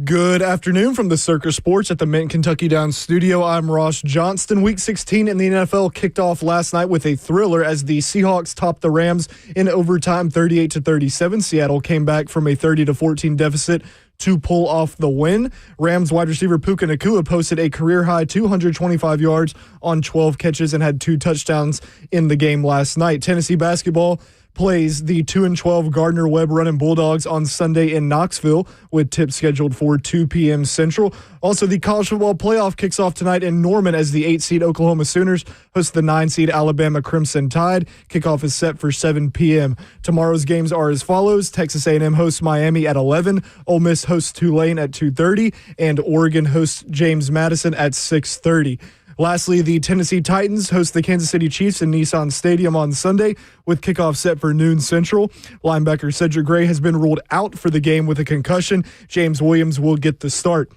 Good afternoon from the Circus Sports at the Mint Kentucky Downs studio. I'm Ross Johnston. Week 16 in the NFL kicked off last night with a thriller as the Seahawks topped the Rams in overtime 38-37. Seattle came back from a 30-14 deficit to pull off the win. Rams wide receiver Puka Nacua posted a career-high 225 yards on 12 catches and had 2 touchdowns in the game last night. Tennessee basketball plays the 2-12 Gardner-Webb Running Bulldogs on Sunday in Knoxville, with tips scheduled for 2 p.m. Central. Also, the college football playoff kicks off tonight in Norman as the 8-seed Oklahoma Sooners host the 9-seed Alabama Crimson Tide. Kickoff is set for 7 p.m. Tomorrow's games are as follows. Texas A&M hosts Miami at 11, Ole Miss hosts Tulane at 2:30, and Oregon hosts James Madison at 6:30. Lastly, the Tennessee Titans host the Kansas City Chiefs in Nissan Stadium on Sunday, with kickoff set for noon Central. Linebacker Cedric Gray has been ruled out for the game with a concussion. James Williams will get the start.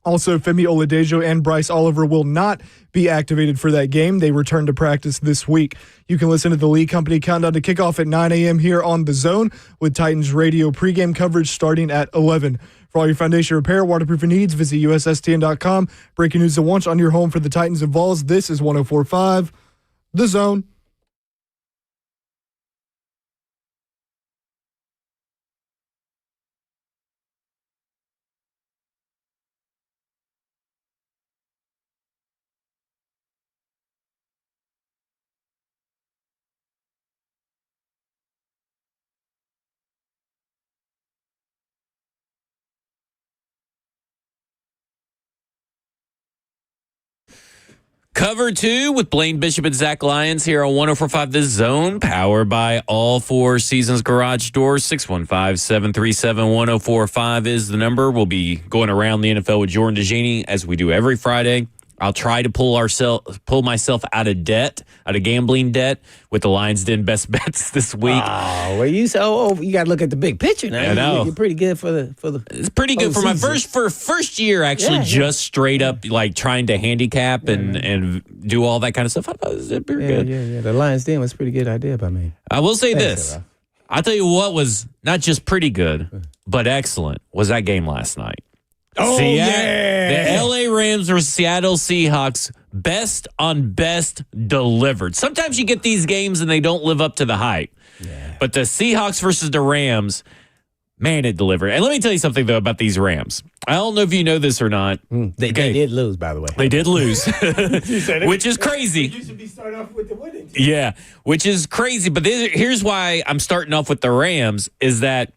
Also, Femi Oladejo and Bryce Oliver will not be activated for that game. They return to practice this week. You can listen to the Lee Company Countdown to Kickoff at 9 a.m. here on The Zone, with Titans radio pregame coverage starting at 11. For all your foundation repair, waterproofing needs, visit USSTN.com. Breaking news at once on your home for the Titans and Vols. This is 104.5 The Zone. Cover 2 with Blaine Bishop and Zach Lyons here on 104.5 The Zone, powered by All Four Seasons Garage Doors. 615-737-1045 is the number. We'll be going around the NFL with Jordan DeGenie as we do every Friday. I'll try to pull myself out of gambling debt with the Lions Den best bets this week. Oh, well, you got to look at the big picture now. I know. You're pretty good for the. It's pretty good for my first year. Actually, just straight up like trying to handicap and do all that kind of stuff. I thought it was pretty good. Yeah. The Lions Den was a pretty good idea by me. I will say this. I'll tell you what was not just pretty good, but excellent was that game last night. Oh, The L.A. Rams versus Seattle Seahawks, best on best delivered. Sometimes you get these games and they don't live up to the hype. Yeah. But the Seahawks versus the Rams, man, it delivered. And let me tell you something, though, about these Rams. I don't know if you know this or not. They did lose, by the way. They did lose, which is crazy. You should be starting off with the winning team. Yeah, which is crazy. But here's why I'm starting off with the Rams, is that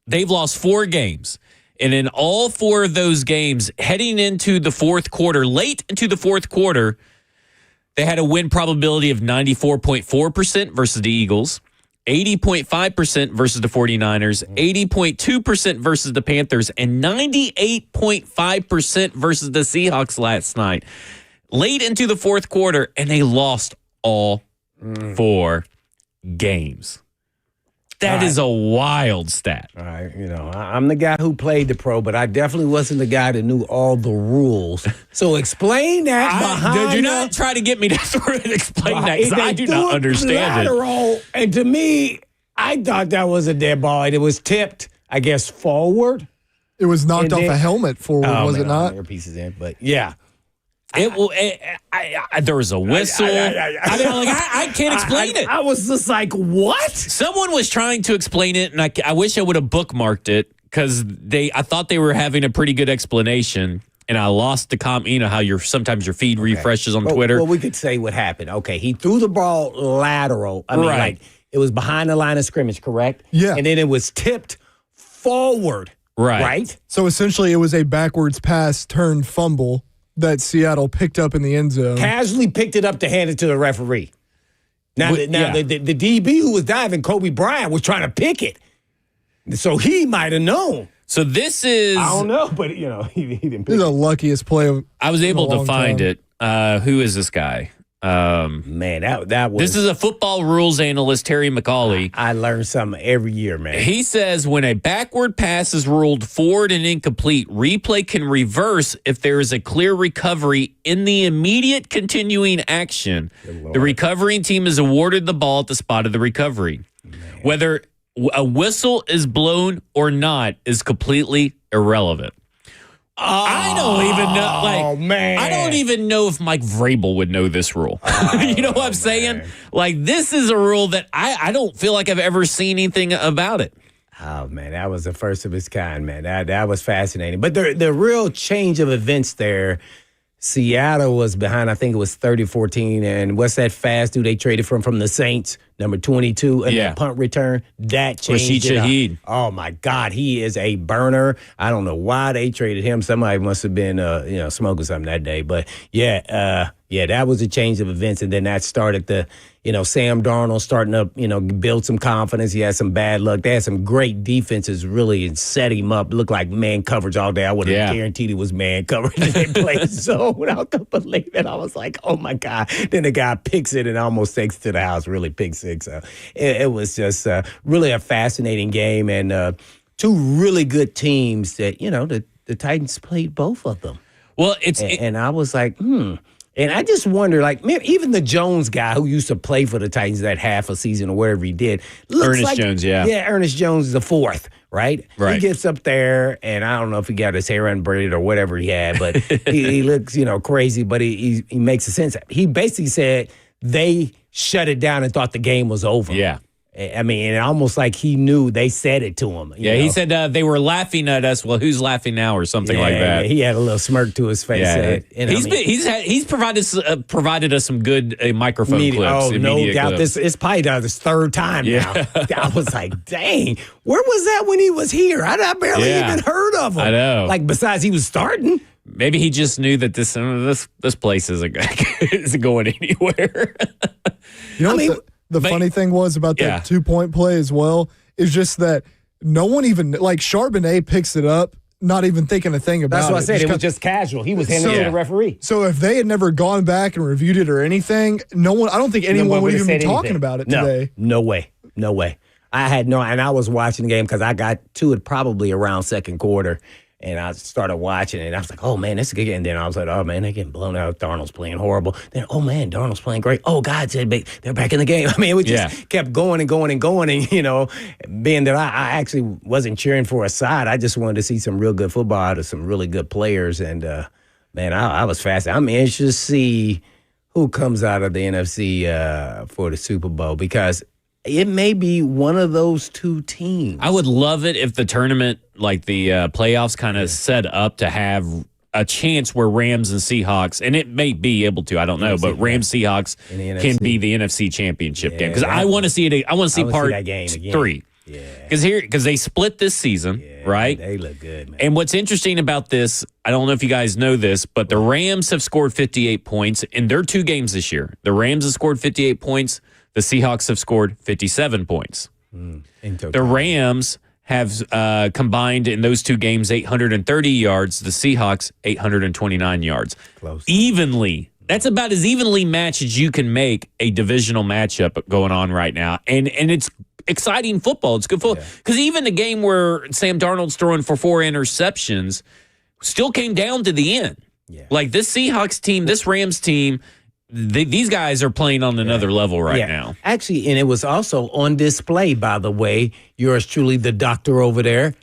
they've lost 4 games. And in all 4 of those games, heading into the fourth quarter, late into the fourth quarter, they had a win probability of 94.4% versus the Eagles, 80.5% versus the 49ers, 80.2% versus the Panthers, and 98.5% versus the Seahawks last night. Late into the fourth quarter, and they lost all 4 games. That is a wild stat. All right, I'm the guy who played the pro, but I definitely wasn't the guy that knew all the rules. So explain that. Do not try to get me to explain that, because I do not understand it. And to me, I thought that was a dead ball. And it was tipped, I guess, forward. It was knocked off a helmet forward, was it not? Earpieces in, but yeah. There was a whistle. I can't explain it. I was just like, what? Someone was trying to explain it, and I wish I would have bookmarked it, because I thought they were having a pretty good explanation, and I lost the how sometimes your feed refreshes on Twitter. Well, we could say what happened. Okay, he threw the ball lateral. Like it was behind the line of scrimmage, correct? Yeah. And then it was tipped forward. Right? So essentially it was a backwards pass turned fumble that Seattle picked up in the end zone. Casually picked it up to hand it to the referee. Now, the DB who was diving, Kobe Bryant, was trying to pick it. So he might have known. So this is... I don't know, but, he didn't pick it. This is the luckiest play I was able to find it. Who is this guy? Man, that was... This is a football rules analyst, Terry McCauley. I learn something every year, man. He says when a backward pass is ruled forward and incomplete, replay can reverse if there is a clear recovery in the immediate continuing action. The recovering team is awarded the ball at the spot of the recovery. Man. Whether a whistle is blown or not is completely irrelevant. I don't even know. Oh, man. I don't even know if Mike Vrabel would know this rule. You know what I'm saying? Like, this is a rule that I don't feel like I've ever seen anything about it. Oh, man, that was the first of its kind, man. That was fascinating. But the real change of events there, Seattle was behind, I think it was 30-14. And what's that fast dude they traded from the Saints, number 22, and the punt return? That changed Rashid Shaheed. Oh, my God. He is a burner. I don't know why they traded him. Somebody must have been, smoking something that day. But, that was a change of events. And then that started Sam Darnold starting to, build some confidence. He had some bad luck. They had some great defenses really and set him up. Looked like man coverage all day. I would have guaranteed it was man coverage. They played zone. I couldn't believe it. I was like, oh, my God. Then the guy picks it and almost takes it to the house, really pick six. So it was just really a fascinating game and two really good teams that, the Titans played both of them. Well, and I was like, And I just wonder, like, man, even the Jones guy who used to play for the Titans that half a season or whatever he did. Ernest Jones, yeah. Yeah, Ernest Jones is the fourth, right? He gets up there, and I don't know if he got his hair unbraided or whatever he had, but he looks, crazy, but he makes a sense. He basically said they shut it down and thought the game was over. Yeah. I mean, and almost like he knew they said it to him. Yeah, he said they were laughing at us. Well, who's laughing now, or something like that. He had a little smirk to his face. Yeah, he's provided us some good microphone clips. Oh, no doubt. Clips. It's probably his third time now. I was like, dang, where was that when he was here? I barely even heard of him. I know. Like, besides he was starting. Maybe he just knew that this place isn't going anywhere. The funny thing was about that 2-point play as well is just that no one even, like, Charbonnet picks it up, not even thinking a thing about it. That's what I said. It was just casual. He was handing it to the referee. So if they had never gone back and reviewed it or anything, I don't think anyone would even be talking about it today. No way. And I was watching the game because I got to it probably around second quarter. And I started watching it, and I was like, oh, man, this is good. And then I was like, oh, man, they're getting blown out. Darnold's playing horrible. Then, oh, man, Darnold's playing great. Oh, God said they're back in the game. I mean, we just kept going and going and going. And, being that I actually wasn't cheering for a side, I just wanted to see some real good football out of some really good players. And, man, I was fascinated. I'm interested to see who comes out of the NFC for the Super Bowl because it may be one of those two teams. I would love it if the tournament, like the playoffs, kind of set up to have a chance where Rams and Seahawks, and it may be able to, I don't know, but Rams Seahawks can be the NFC Championship game because I want to see it. I want to see part that game again. 3. Yeah, because they split this season, right? They look good, man. And what's interesting about this, I don't know if you guys know this, but the Rams have scored 58 points in their 2 games this year. The Rams have scored 58 points. The Seahawks have scored 57 points. The Rams have combined in those 2 games 830 yards. The Seahawks 829 yards. Close. Evenly. That's about as evenly matched as you can make a divisional matchup going on right now. And it's exciting football. It's good football. Because even the game where Sam Darnold's throwing for 4 interceptions still came down to the end. Yeah. Like this Seahawks team, this Rams team, these guys are playing on another level right now. Actually, and it was also on display, by the way, yours truly, the doctor over there,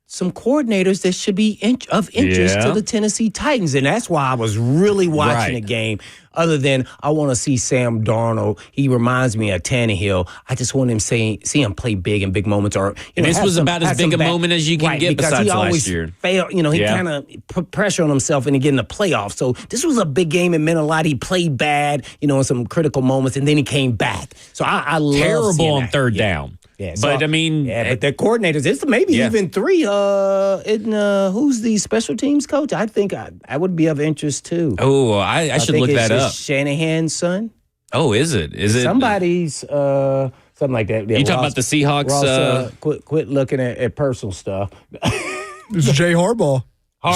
some coordinators that should be of interest to the Tennessee Titans. And that's why I was really watching the game. Other than I want to see Sam Darnold. He reminds me of Tannehill. I just want him see him play big in big moments. And this was about as big a moment as you can get besides last year. Failed, he kind of put pressure on himself into getting the playoffs. So this was a big game. It meant a lot. He played bad, in some critical moments, and then he came back. So I love terrible on that. third down. Yeah, but but the coordinators, it's maybe even 3. Who's the special teams coach? I think I would be of interest too. Oh, I should look that up. Shanahan's son. Oh, is it? Is it somebody's something like that? Yeah, you talking about the Seahawks? Ross, quit looking at personal stuff. It's Jay Harbaugh.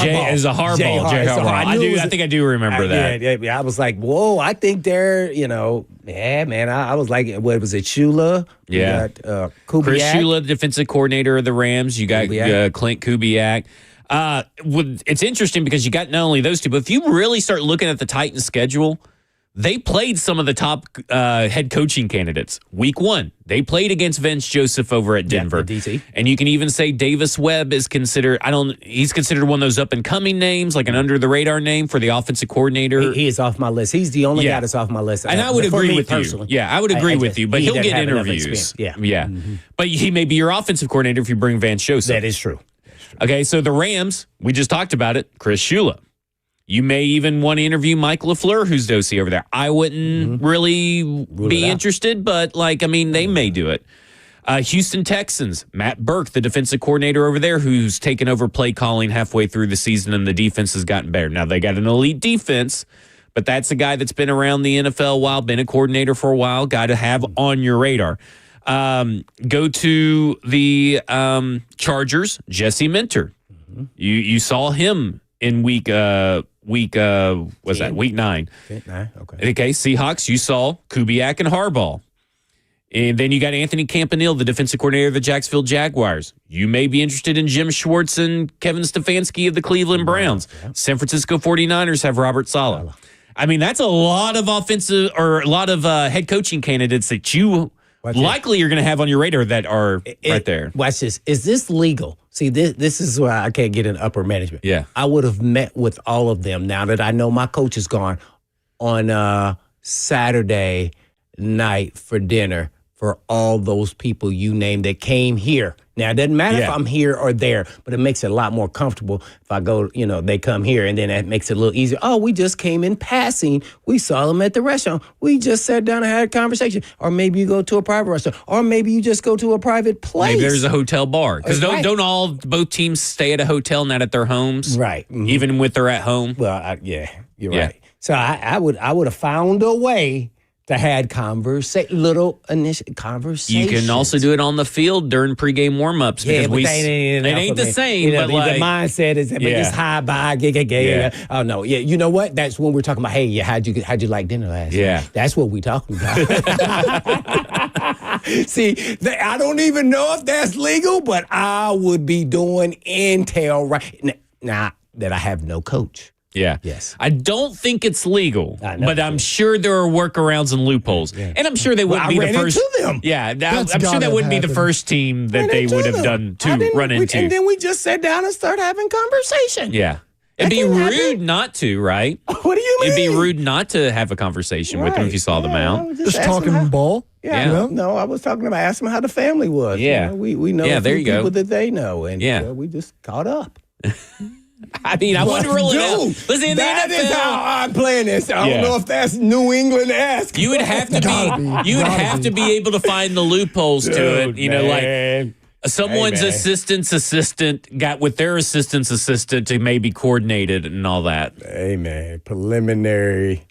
Jay is a Harbaugh. Jay Harbaugh. I think I do remember that. Yeah, I was like, whoa, I think they're, man. I was like, what was it, Shula? Yeah. You got, Kubiak. Chris Shula, defensive coordinator of the Rams. You got Clint Kubiak. It's interesting because you got not only those two, but if you really start looking at the Titans schedule, they played some of the top head coaching candidates. Week 1, they played against Vince Joseph over at Denver. DC. And you can even say Davis Webb is considered, he's considered one of those up-and-coming names, like an under-the-radar name for the offensive coordinator. He is off my list. He's the only guy that's off my list. And I would agree with personally. you. Yeah, I would agree with you, but he'll get interviews. Yeah. Mm-hmm. But he may be your offensive coordinator if you bring Vance Joseph. That is true. Okay, so the Rams, we just talked about it, Chris Shula. You may even want to interview Mike LaFleur, who's Dosey over there. I wouldn't really be interested, but, they may do it. Houston Texans, Matt Burke, the defensive coordinator over there, who's taken over play calling halfway through the season, and the defense has gotten better. Now, they got an elite defense, but that's a guy that's been around the NFL a while, been a coordinator for a while, guy to have on your radar. Go to the Chargers, Jesse Minter. You saw him in week 9. Week 9, Okay, Seahawks, you saw Kubiak and Harbaugh. And then you got Anthony Campanile, the defensive coordinator of the Jacksonville Jaguars. You may be interested in Jim Schwartz and Kevin Stefanski of the Cleveland Browns. San Francisco 49ers have Robert Saleh. That's a lot of offensive or a lot of head coaching candidates that you likely you're going to have on your radar that are right there. Watch this. Is this legal? See, this is why I can't get in upper management. Yeah. I would have met with all of them now that I know my coach is gone on Saturday night for dinner for all those people you named that came here. Now, it doesn't matter if I'm here or there, but it makes it a lot more comfortable if I go, they come here, and then that makes it a little easier. Oh, we just came in passing. We saw them at the restaurant. We just sat down and had a conversation. Or maybe you go to a private restaurant. Or maybe you just go to a private place. Maybe there's a hotel bar. Because don't both teams stay at a hotel, not at their homes? Right. Mm-hmm. Even when they're at home? Well, you're right. So I would have found a way to had little initial conversations. You can also do it on the field during pregame warm-ups. Yeah, but it ain't the same. The but mindset is it's high by. Oh no, you know what? That's when we're talking about. Hey, how'd you like dinner last night? That's what we're talking about. See, I don't even know if that's legal, but I would be doing intel right now that I have no coach. Yeah. Yes. I don't think it's legal, but I'm sure there are workarounds and loopholes. Yeah. And I'm sure they wouldn't be the first. Into them. Yeah. I'm sure that wouldn't be the first team that they would have done to run into. And then we just sat down and started having conversation. Yeah. It'd be rude not to, right? What do you mean? It'd be rude not to have a conversation with them if you saw them out. Just talking ball. Yeah. No, I was talking about asking them how the family was. Yeah. We know a few people that they know. And we just caught up. I wouldn't rule it out. Listen, that is how I'm playing this. I don't know if that's New England-esque. You would have to be. You would have to be able to find the loopholes to it. Like someone's assistant got with their assistant's assistant to maybe coordinate it and all that. Hey man, preliminary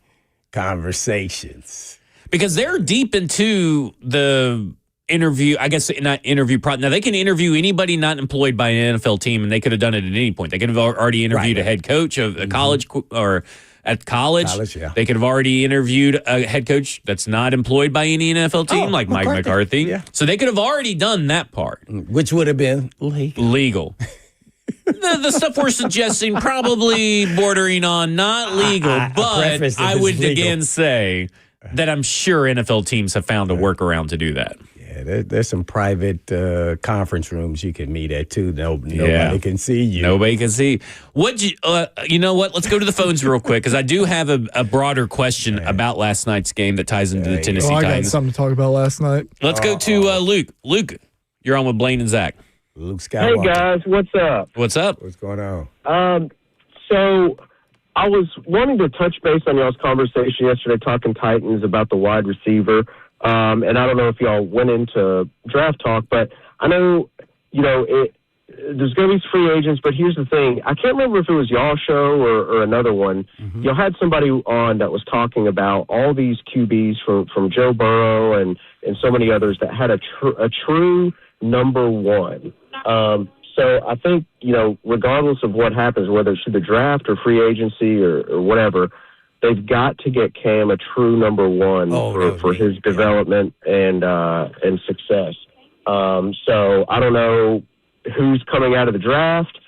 conversations because they're deep into the interview, I guess not interview. Now, they can interview anybody not employed by an NFL team, and they could have done it at any point. They could have already interviewed a head coach of a college or at college. They could have already interviewed a head coach that's not employed by any NFL team, like Mike McCarthy. Yeah. So they could have already done that part. Which would have been legal. The stuff we're suggesting probably bordering on not legal, but I would again say that I'm sure NFL teams have found a workaround to do that. There's some private conference rooms you can meet at too. Nobody can see you. Nobody can see. You know what? Let's go to the phones real quick because I do have a broader question about last night's game that ties into the Tennessee Titans. I got something to talk about last night. Let's go to Luke. Luke, you're on with Blaine and Zach. Luke Skywalker. Hey guys, what's up? What's up? What's going on? So I was wanting to touch base on y'all's conversation yesterday, talking Titans about the wide receiver. And I don't know if y'all went into draft talk, but I know, there's going to be free agents, but here's the thing. I can't remember if it was y'all's show or another one. Mm-hmm. Y'all had somebody on that was talking about all these QBs from Joe Burrow and so many others that had a true number one. So I think, regardless of what happens, whether it's through the draft or free agency or whatever, they've got to get Cam a true number one for his development and success. So I don't know who's coming out of the draft.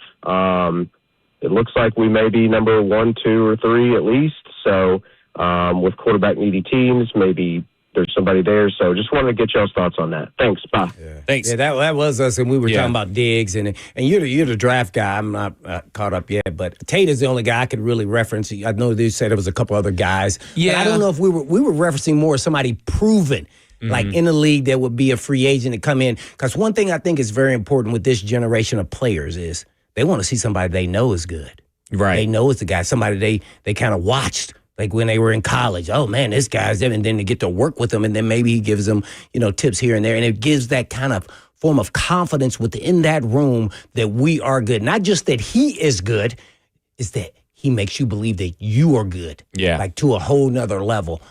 It looks like we may be number 1, 2, or 3 at least. So with quarterback needy teams. Maybe there's somebody there. So just wanted to get y'all's thoughts on that. Thanks. Bye. Thanks. Yeah, that was us, and we were talking about Diggs, and you're the draft guy. I'm not caught up yet, but Tate is the only guy I could really reference. I know they said there was a couple other guys. Yeah, but I don't know if we were referencing more somebody proven. Like in the league, that would be a free agent to come in. Because one thing I think is very important with this generation of players is they want to see somebody they know is good. Right. They know it's the guy, somebody they kind of watched. Like when they were in college, oh man, this guy's there, and then to get to work with him, and then maybe he gives them, tips here and there, and it gives that kind of form of confidence within that room that we are good. Not just that he is good, is that he makes you believe that you are good. Yeah. Like to a whole nother level.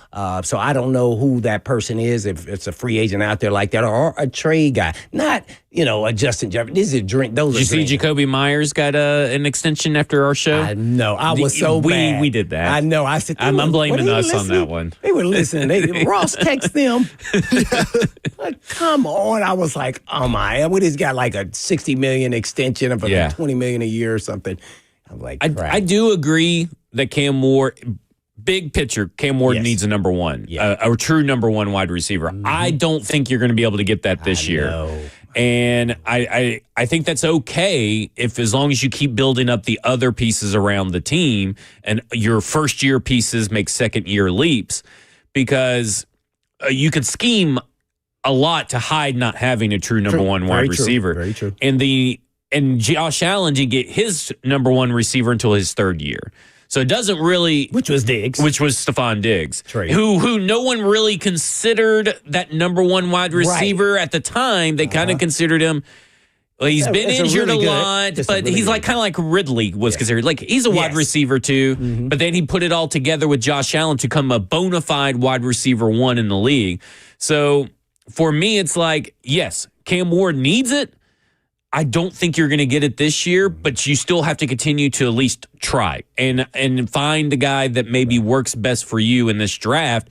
So I don't know who that person is, if it's a free agent out there like that or a trade guy. Not, a Justin Jefferson. This is a drink. Those Did you see Jacoby Myers got an extension after our show? I know. I was so mad. We did that. I know. I said, I'm blaming us on that one. They were listening. Ross texted them. Like, come on. I was like, oh my. We just got like a $60 million extension of $20 million a year or something. I'm like, I do agree that Cam Ward, big picture, Cam Ward needs a number one, a true number one wide receiver. I don't think you're going to be able to get that this year. And I think that's okay as long as you keep building up the other pieces around the team and your first year pieces make second year leaps, because you could scheme a lot to hide not having a true number one wide receiver. Very true. And Josh Allen didn't get his number one receiver until his third year. So it doesn't really... Which was Diggs. Which was Stephon Diggs. Who no one really considered that number one wide receiver at the time. They kind of considered him... Well, he's been injured a lot, but he's like kind of like Ridley was considered. Like he's a wide receiver too, but then he put it all together with Josh Allen to become a bona fide wide receiver one in the league. So for me, it's like, yes, Cam Ward needs it. I don't think you're going to get it this year, but you still have to continue to at least try and find the guy that maybe works best for you in this draft.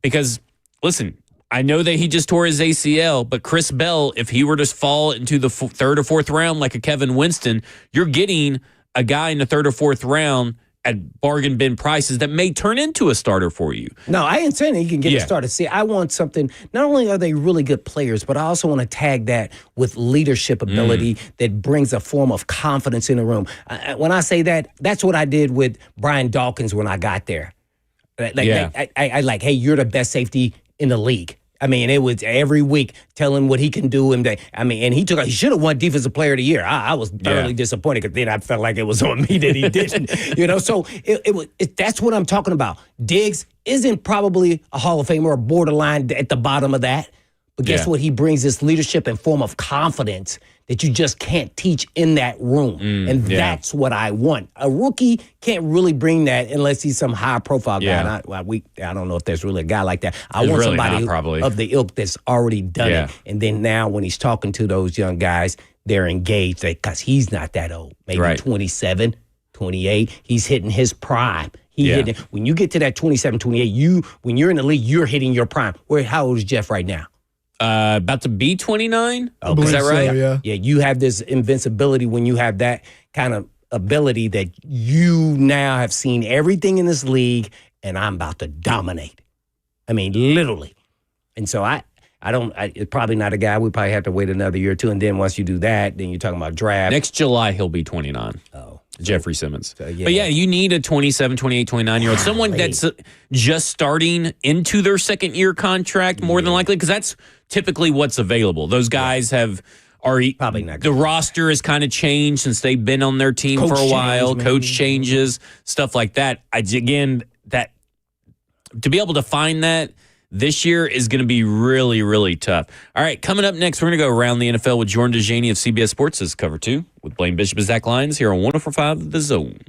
Because, listen, I know that he just tore his ACL, but Chris Bell, if he were to fall into the third or fourth round like a Kevin Winston, you're getting a guy in the third or fourth round at bargain bin prices that may turn into a starter for you. No, I ain't saying he can get a starter. See, I want something, not only are they really good players, but I also want to tag that with leadership ability that brings a form of confidence in the room. When I say that, that's what I did with Brian Dawkins when I got there. I like, hey, you're the best safety in the league. I mean, it was every week telling what he can do. And he should have won Defensive Player of the Year. I was thoroughly disappointed because then I felt like it was on me that he didn't. So that's what I'm talking about. Diggs isn't probably a Hall of Famer or borderline at the bottom of that. But guess what? He brings this leadership and form of confidence that you just can't teach in that room. And that's what I want. A rookie can't really bring that unless he's some high-profile guy. I don't know if there's really a guy like that. I want really somebody of the ilk that's already done it. And then now when he's talking to those young guys, they're engaged because he's not that old. Maybe 27, 28. He's hitting his prime. When you get to that 27, 28, when you're in the league, you're hitting your prime. How old is Jeff right now? About to be 29. Okay. Is that right? So, yeah. You have this invincibility when you have that kind of ability that you now have seen everything in this league, and I'm about to dominate. I mean, literally. And so it's probably not a guy. We probably have to wait another year or two, and then once you do that, then you're talking about draft. Next July, he'll be 29. Oh. Jeffrey Simmons. But you need a 27, 28, 29-year-old. Someone that's just starting into their second year contract, more than likely, because that's typically what's available. Those guys have already, probably not. The roster has kind of changed since they've been on their team for a while. Coach changes, stuff like that. That to be able to find that this year is going to be really, really tough. All right, coming up next, we're going to go around the NFL with Jordan DeJaney of CBS Sports as Cover 2 with Blaine Bishop and Zach Lyons here on 104.5 The Zone.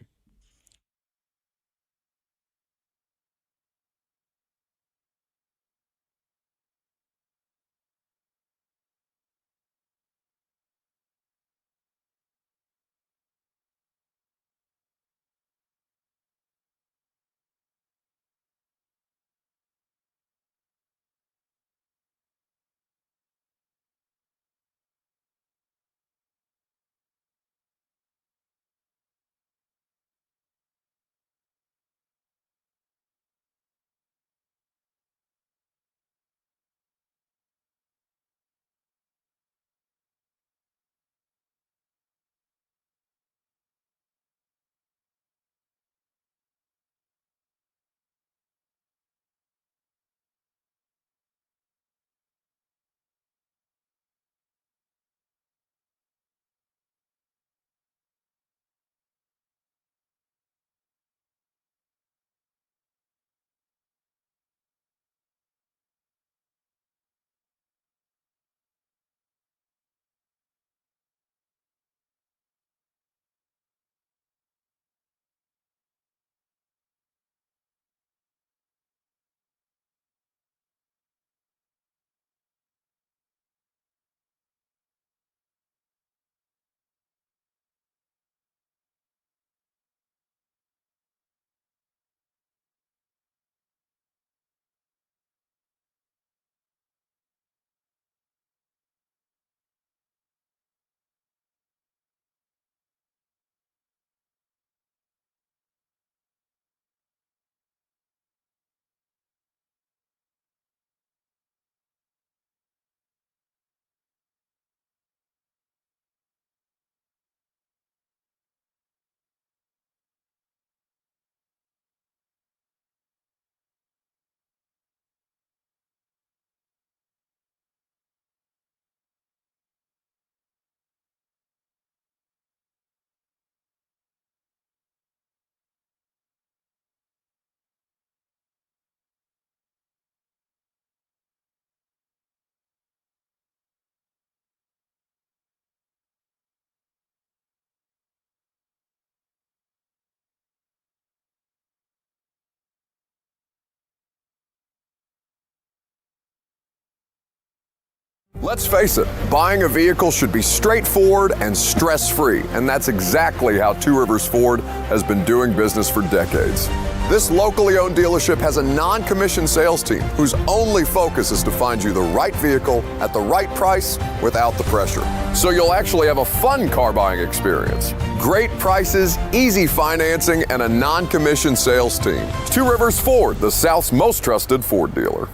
Let's face it, buying a vehicle should be straightforward and stress-free, and that's exactly how Two Rivers Ford has been doing business for decades. This locally owned dealership has a non-commissioned sales team whose only focus is to find you the right vehicle at the right price without the pressure. So you'll actually have a fun car buying experience. Great prices, easy financing, and a non-commissioned sales team. Two Rivers Ford, the South's most trusted Ford dealer.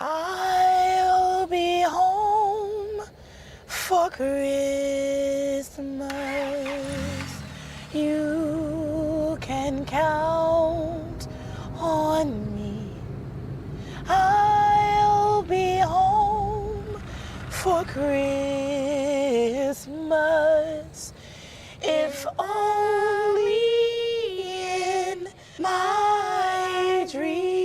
I'll be home for Christmas. You can count on me. I'll be home for Christmas. If only in my dreams.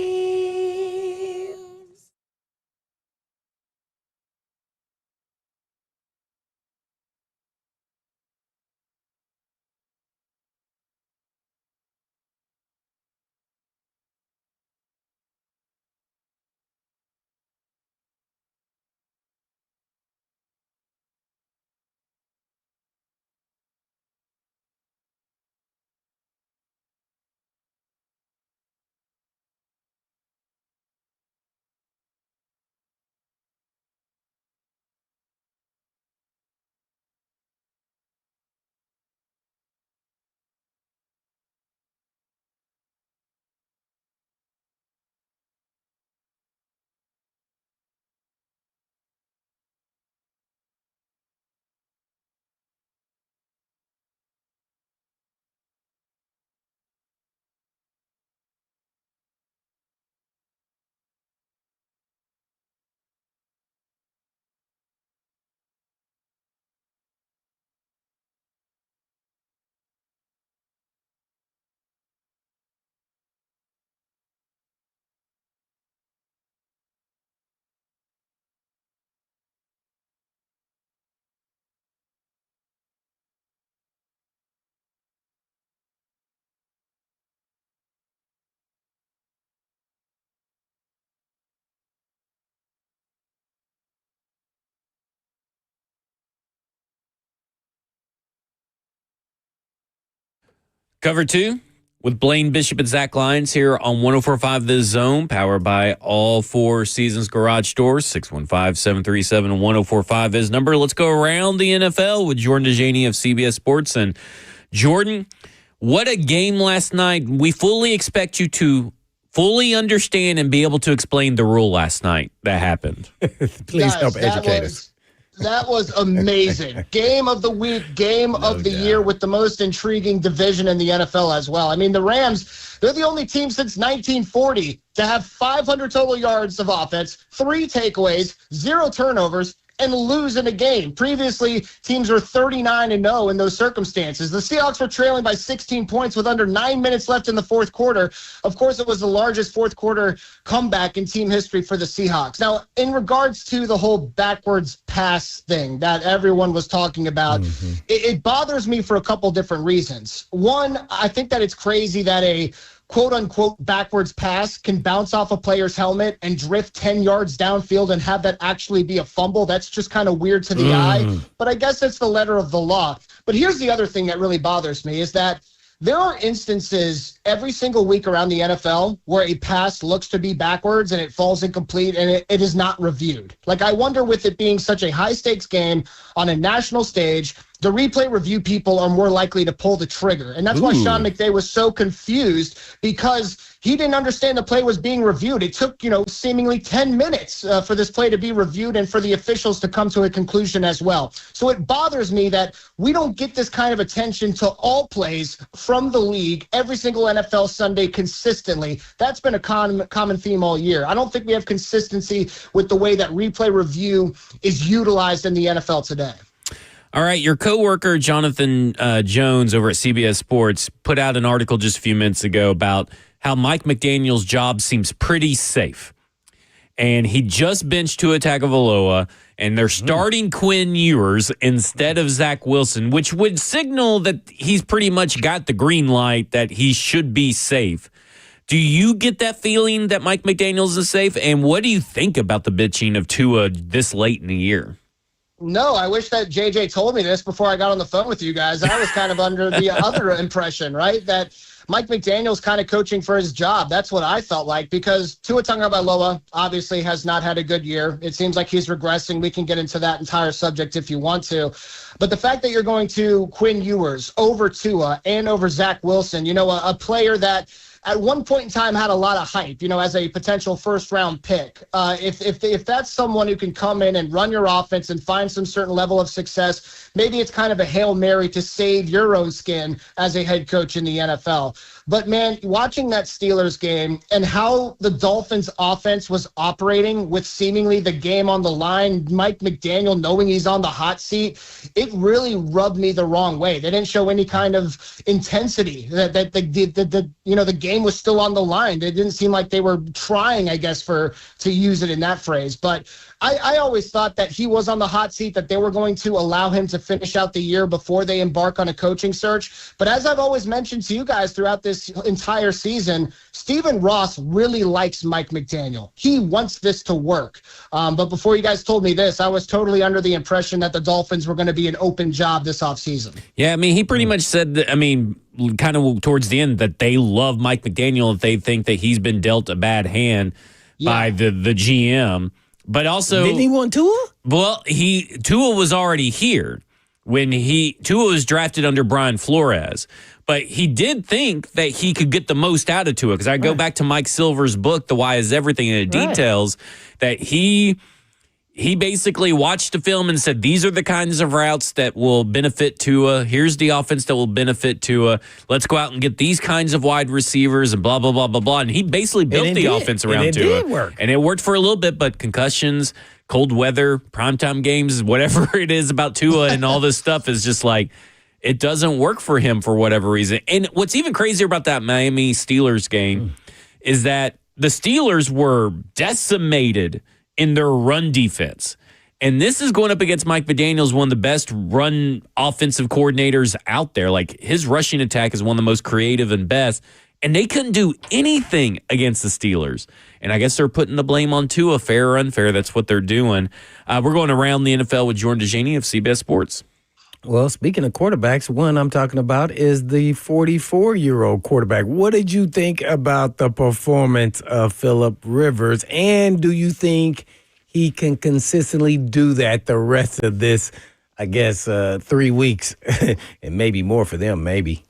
Cover 2 with Blaine Bishop and Zach Lyons here on 104.5 The Zone, powered by all Four Seasons Garage Doors. 615-737-1045 is number. Let's go around the NFL with Jordan DeJaney of CBS Sports. And Jordan, what a game last night. We fully expect you to fully understand and be able to explain the rule last night that happened. Please help educate us. That was amazing. Game of the week, game of the year with the most intriguing division in the NFL as well. I mean, the Rams, they're the only team since 1940 to have 500 total yards of offense, 3 takeaways, 0 turnovers, and lose in a game. Previously, teams were 39-0 in those circumstances. The Seahawks were trailing by 16 points with under 9 minutes left in the fourth quarter. Of course, it was the largest fourth quarter comeback in team history for the Seahawks. Now, in regards to the whole backwards pass thing that everyone was talking about, it bothers me for a couple different reasons. One, I think that it's crazy that a quote-unquote backwards pass can bounce off a player's helmet and drift 10 yards downfield and have that actually be a fumble. That's just kind of weird to the eye, but I guess it's the letter of the law. But here's the other thing that really bothers me is that there are instances every single week around the NFL where a pass looks to be backwards and it falls incomplete and it is not reviewed. Like, I wonder, with it being such a high-stakes game on a national stage, the replay review people are more likely to pull the trigger. And that's why Sean McVay was so confused, because he didn't understand the play was being reviewed. It took, seemingly 10 minutes for this play to be reviewed and for the officials to come to a conclusion as well. So it bothers me that we don't get this kind of attention to all plays from the league every single NFL Sunday consistently. That's been a common theme all year. I don't think we have consistency with the way that replay review is utilized in the NFL today. All right, your coworker Jonathan Jones over at CBS Sports put out an article just a few minutes ago about how Mike McDaniel's job seems pretty safe. and he just benched Tua Tagovailoa, and they're starting Quinn Ewers instead of Zach Wilson, which would signal that he's pretty much got the green light that he should be safe. Do you get that feeling that Mike McDaniels is safe? And what do you think about the bitching of Tua this late in the year? No, I wish that JJ told me this before I got on the phone with you guys. I was kind of under the other impression, right? That Mike McDaniel's kind of coaching for his job. That's what I felt like, because Tua Tagovailoa obviously has not had a good year. It seems like he's regressing. We can get into that entire subject if you want to. But the fact that you're going to Quinn Ewers over Tua and over Zach Wilson, a player that at one point in time had a lot of hype, as a potential first-round pick. If that's someone who can come in and run your offense and find some certain level of success, maybe it's kind of a Hail Mary to save your own skin as a head coach in the NFL. But, man, watching that Steelers game and how the Dolphins' offense was operating with seemingly the game on the line, Mike McDaniel knowing he's on the hot seat, it really rubbed me the wrong way. They didn't show any kind of intensity. The game was still on the line. It didn't seem like they were trying, I guess, to use it in that phrase. But I always thought that he was on the hot seat, that they were going to allow him to finish out the year before they embark on a coaching search. But as I've always mentioned to you guys throughout this entire season, Stephen Ross really likes Mike McDaniel. He wants this to work. But before you guys told me this, I was totally under the impression that the Dolphins were going to be an open job this offseason. Yeah, he pretty much said that, kind of towards the end, that they love Mike McDaniel if they think that he's been dealt a bad hand by the GM. But also, didn't he want Tua? Well, Tua was already here when Tua was drafted under Brian Flores. But he did think that he could get the most out of Tua, because I go back to Mike Silver's book, The Why Is Everything, and it details that he basically watched the film and said, these are the kinds of routes that will benefit Tua. Here's the offense that will benefit Tua. Let's go out and get these kinds of wide receivers and blah, blah, blah, blah, blah. And he basically built the offense around Tua. It did work. And it worked for a little bit, but concussions, cold weather, primetime games, whatever it is about Tua and all this stuff is just like, it doesn't work for him for whatever reason. And what's even crazier about that Miami Steelers game is that the Steelers were decimated in their run defense. And this is going up against Mike McDaniels, one of the best run offensive coordinators out there. Like, his rushing attack is one of the most creative and best. And they couldn't do anything against the Steelers. And I guess they're putting the blame on Tua, fair or unfair. That's what they're doing. We're going around the NFL with Jordan DeJaney of CBS Sports. Well, speaking of quarterbacks, one I'm talking about is the 44-year-old quarterback. What did you think about the performance of Phillip Rivers? And do you think he can consistently do that the rest of this, 3 weeks? And maybe more for them, maybe.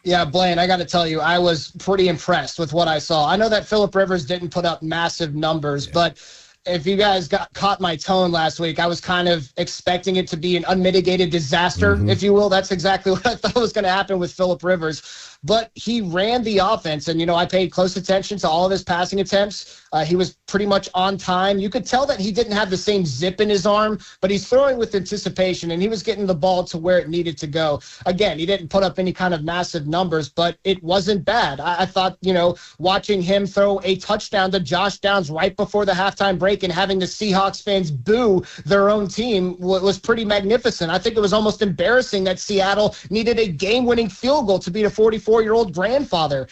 Yeah, Blaine, I got to tell you, I was pretty impressed with what I saw. I know that Phillip Rivers didn't put up massive numbers, but if you guys caught my tone last week, I was kind of expecting it to be an unmitigated disaster, if you will. That's exactly what I thought was going to happen with Phillip Rivers. But he ran the offense, and, I paid close attention to all of his passing attempts. He was pretty much on time. You could tell that he didn't have the same zip in his arm, but he's throwing with anticipation, and he was getting the ball to where it needed to go. Again, he didn't put up any kind of massive numbers, but it wasn't bad. I thought, watching him throw a touchdown to Josh Downs right before the halftime break and having the Seahawks fans boo their own team was pretty magnificent. I think it was almost embarrassing that Seattle needed a game-winning field goal to beat a 44-year-old grandfather.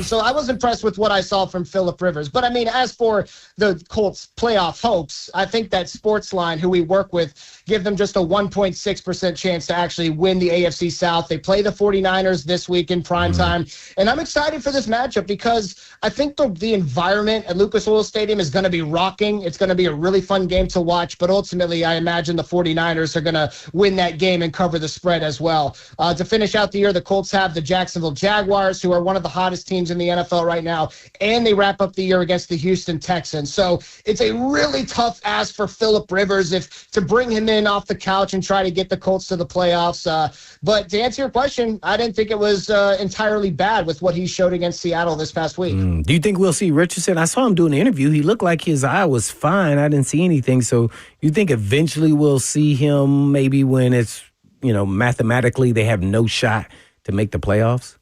So I was impressed with what I saw from Phillip Rivers. But, as for the Colts' playoff hopes, I think that Sportsline, who we work with, give them just a 1.6% chance to actually win the AFC South. They play the 49ers this week in primetime. And I'm excited for this matchup because I think the environment at Lucas Oil Stadium is going to be rocking. It's going to be a really fun game to watch. But ultimately, I imagine the 49ers are going to win that game and cover the spread as well. To finish out the year, the Colts have the Jacksonville Jaguars, who are one of the hottest teams in the NFL right now. And they wrap up the year against the Houston Texans. So it's a really tough ask for Phillip Rivers to bring him in off the couch and try to get the Colts to the playoffs. But to answer your question, I didn't think it was entirely bad with what he showed against Seattle this past week. Do you think we'll see Richardson? I saw him doing an interview. He looked like his eye was fine. I didn't see anything. So you think eventually we'll see him maybe when it's, mathematically they have no shot to make the playoffs?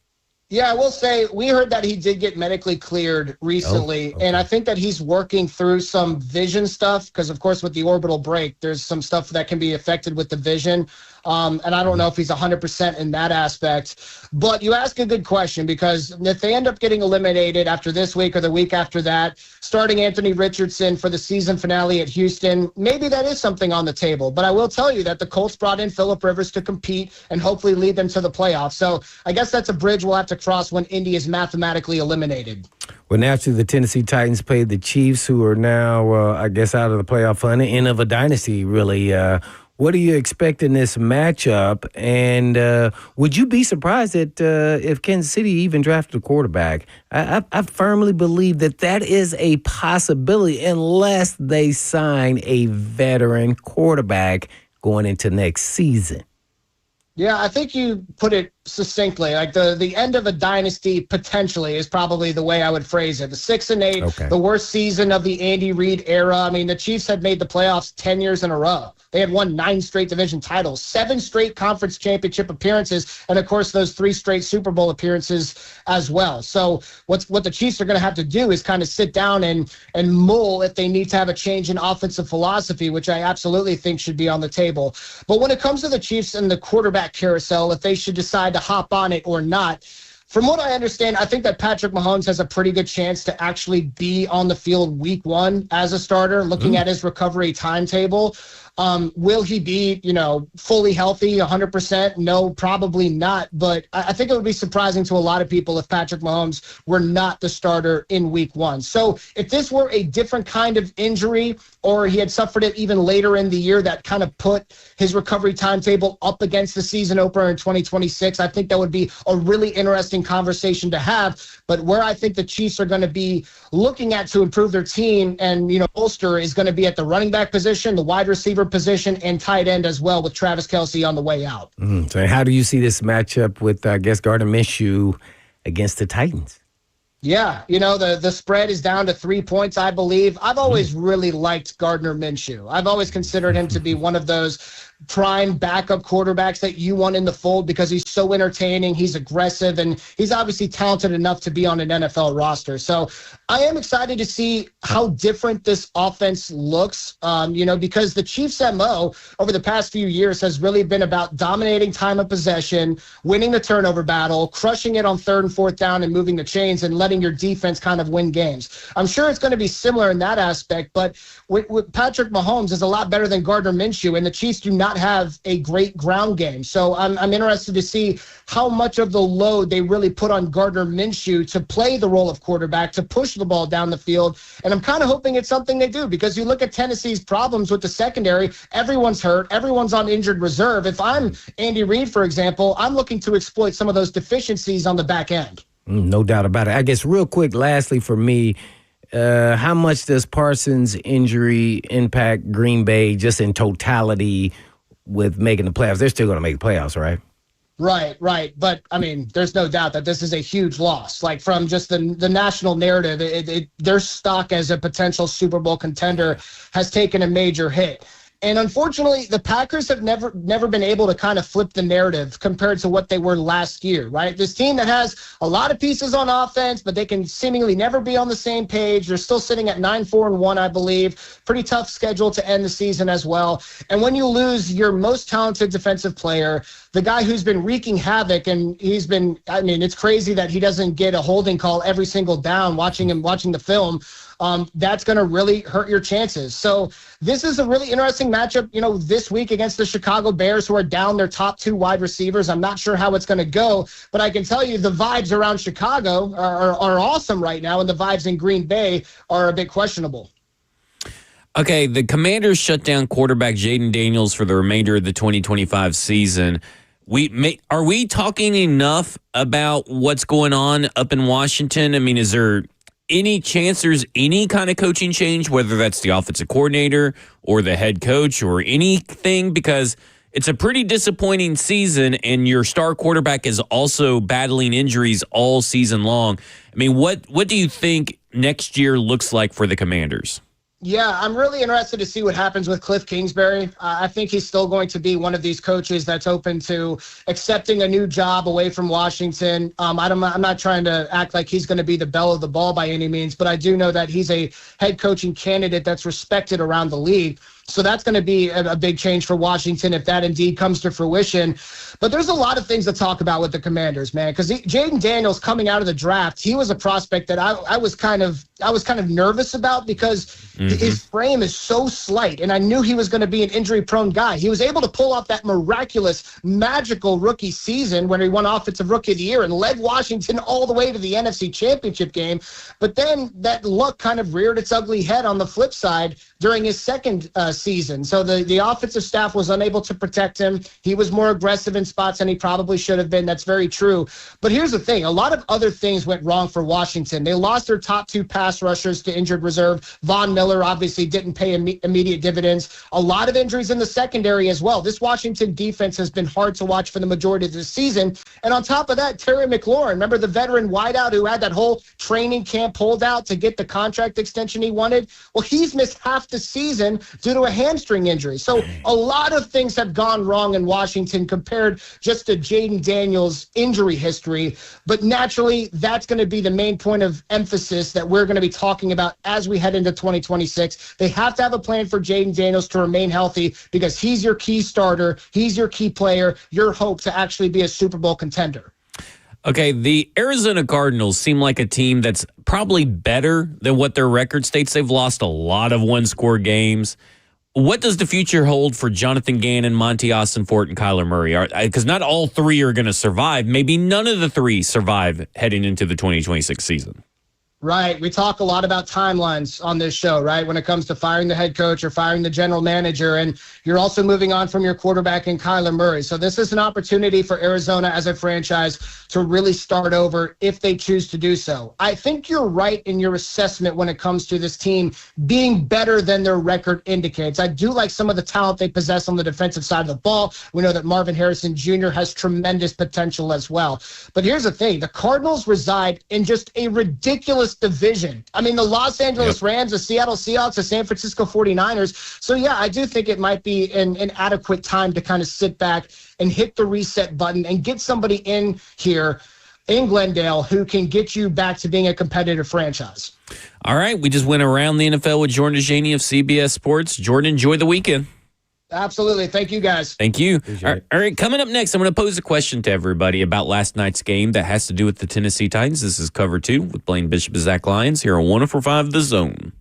Yeah, I will say we heard that he did get medically cleared recently, and I think that he's working through some vision stuff because, of course, with the orbital break, there's some stuff that can be affected with the vision. And I don't know if he's 100% in that aspect. But you ask a good question because if they end up getting eliminated after this week or the week after that, starting Anthony Richardson for the season finale at Houston, maybe that is something on the table. But I will tell you that the Colts brought in Phillip Rivers to compete and hopefully lead them to the playoffs. So I guess that's a bridge we'll have to cross when Indy is mathematically eliminated. Well, naturally, the Tennessee Titans played the Chiefs, who are now, I guess, out of the playoff hunt, end of a dynasty, really. What do you expect in this matchup? And would you be surprised that if Kansas City even drafted a quarterback? I firmly believe that is a possibility unless they sign a veteran quarterback going into next season. Yeah, I think you put it succinctly. Like the end of a dynasty potentially is probably the way I would phrase it. The 6-8, the worst season of the Andy Reid era. I mean, the Chiefs had made the playoffs 10 years in a row. They had won 9 straight division titles, 7 straight conference championship appearances, and of course those 3 straight Super Bowl appearances as well. So what the Chiefs are going to have to do is kind of sit down and mull if they need to have a change in offensive philosophy, which I absolutely think should be on the table. But when it comes to the Chiefs and the quarterback carousel, if they should decide to hop on it or not, from what I understand, I think that Patrick Mahomes has a pretty good chance to actually be on the field week 1 as a starter, looking at his recovery timetable. Will he be, fully healthy, 100%? No, probably not. But I think it would be surprising to a lot of people if Patrick Mahomes were not the starter in week 1. So if this were a different kind of injury or he had suffered it even later in the year that kind of put his recovery timetable up against the season opener in 2026, I think that would be a really interesting conversation to have. But where I think the Chiefs are going to be looking at to improve their team and, bolster is going to be at the running back position, the wide receiver position, and tight end as well with Travis Kelce on the way out. So how do you see this matchup with, I guess, Gardner Minshew against the Titans? Yeah, the spread is down to 3 points, I believe. I've always really liked Gardner Minshew. I've always considered him to be one of those prime backup quarterbacks that you want in the fold because he's so entertaining, he's aggressive, and he's obviously talented enough to be on an NFL roster. So I am excited to see how different this offense looks, because the Chiefs' MO over the past few years has really been about dominating time of possession, winning the turnover battle, crushing it on 3rd and 4th down and moving the chains and letting your defense kind of win games. I'm sure it's going to be similar in that aspect, but with Patrick Mahomes is a lot better than Gardner Minshew, and the Chiefs do not have a great ground game. So I'm interested to see how much of the load they really put on Gardner Minshew to play the role of quarterback, to push the ball down the field. And I'm kind of hoping it's something they do because you look at Tennessee's problems with the secondary, everyone's hurt, everyone's on injured reserve. If I'm Andy Reid, for example, I'm looking to exploit some of those deficiencies on the back end. No doubt about it. I guess real quick, lastly for me, how much does Parsons' injury impact Green Bay just in totality with making the playoffs? They're still going to make the playoffs, right? Right. But, there's no doubt that this is a huge loss. Like, from just the national narrative, their stock as a potential Super Bowl contender has taken a major hit. And unfortunately, the Packers have never been able to kind of flip the narrative compared to what they were last year, right? This team that has a lot of pieces on offense, but they can seemingly never be on the same page. They're still sitting at 9-4-1, I believe. Pretty tough schedule to end the season as well. And when you lose your most talented defensive player, the guy who's been wreaking havoc, and it's crazy that he doesn't get a holding call every single down watching the film. That's going to really hurt your chances. So this is a really interesting matchup, this week against the Chicago Bears, who are down their top 2 wide receivers. I'm not sure how it's going to go, but I can tell you the vibes around Chicago are awesome right now, and the vibes in Green Bay are a bit questionable. Okay, the Commanders shut down quarterback Jaden Daniels for the remainder of the 2025 season. Are we talking enough about what's going on up in Washington? Is there any chance there's any kind of coaching change, whether that's the offensive coordinator or the head coach or anything? Because it's a pretty disappointing season, and your star quarterback is also battling injuries all season long. What do you think next year looks like for the Commanders? Yeah, I'm really interested to see what happens with Cliff Kingsbury. I think he's still going to be one of these coaches that's open to accepting a new job away from Washington. I'm not trying to act like he's going to be the belle of the ball by any means, but I do know that he's a head coaching candidate that's respected around the league. So that's going to be a big change for Washington if that indeed comes to fruition. But there's a lot of things to talk about with the Commanders, man, because Jaden Daniels coming out of the draft, he was a prospect that I was kind of nervous about because his frame is so slight, and I knew he was going to be an injury-prone guy. He was able to pull off that miraculous, magical rookie season when he won Offensive Rookie of the Year and led Washington all the way to the NFC Championship game. But then that luck kind of reared its ugly head on the flip side during his second season. So the offensive staff was unable to protect him. He was more aggressive in spots than he probably should have been. That's very true. But here's the thing. A lot of other things went wrong for Washington. They lost their top two pass rushers to injured reserve. Von Miller obviously didn't pay immediate dividends. A lot of injuries in the secondary as well. This Washington defense has been hard to watch for the majority of the season. And on top of that, Terry McLaurin, remember the veteran wideout who had that whole training camp holdout to get the contract extension he wanted? Well, he's missed half the season due to a hamstring injury. So a lot of things have gone wrong in Washington compared just to Jaden Daniels' injury history. But naturally, that's going to be the main point of emphasis that we're going to be talking about as we head into 2026. They have to have a plan for Jaden Daniels to remain healthy because he's your key starter. He's your key player, your hope to actually be a Super Bowl contender. Okay, the Arizona Cardinals seem like a team that's probably better than what their record states. They've lost a lot of one-score games. What does the future hold for Jonathan Gannon, Monty Austin-Fort, and Kyler Murray? Because not all three are going to survive. Maybe none of the three survive heading into the 2026 season. Right. We talk a lot about timelines on this show, right? When it comes to firing the head coach or firing the general manager, and you're also moving on from your quarterback in Kyler Murray. So this is an opportunity for Arizona as a franchise to really start over if they choose to do so. I think you're right in your assessment when it comes to this team being better than their record indicates. I do like some of the talent they possess on the defensive side of the ball. We know that Marvin Harrison Jr. has tremendous potential as well. But here's the thing. The Cardinals reside in just a ridiculous division. I mean, the Los Angeles Rams, the Seattle Seahawks, the San Francisco 49ers. So, yeah, I do think it might be an adequate time to kind of sit back and hit the reset button and get somebody in here in Glendale who can get you back to being a competitive franchise. All right. We just went around the NFL with Jordan Dejaney of CBS Sports. Jordan, enjoy the weekend. Absolutely. Thank you, guys. Thank you. All right, coming up next, I'm going to pose a question to everybody about last night's game that has to do with the Tennessee Titans. This is Cover 2 with Blaine Bishop and Zach Lyons here on 104.5 The Zone.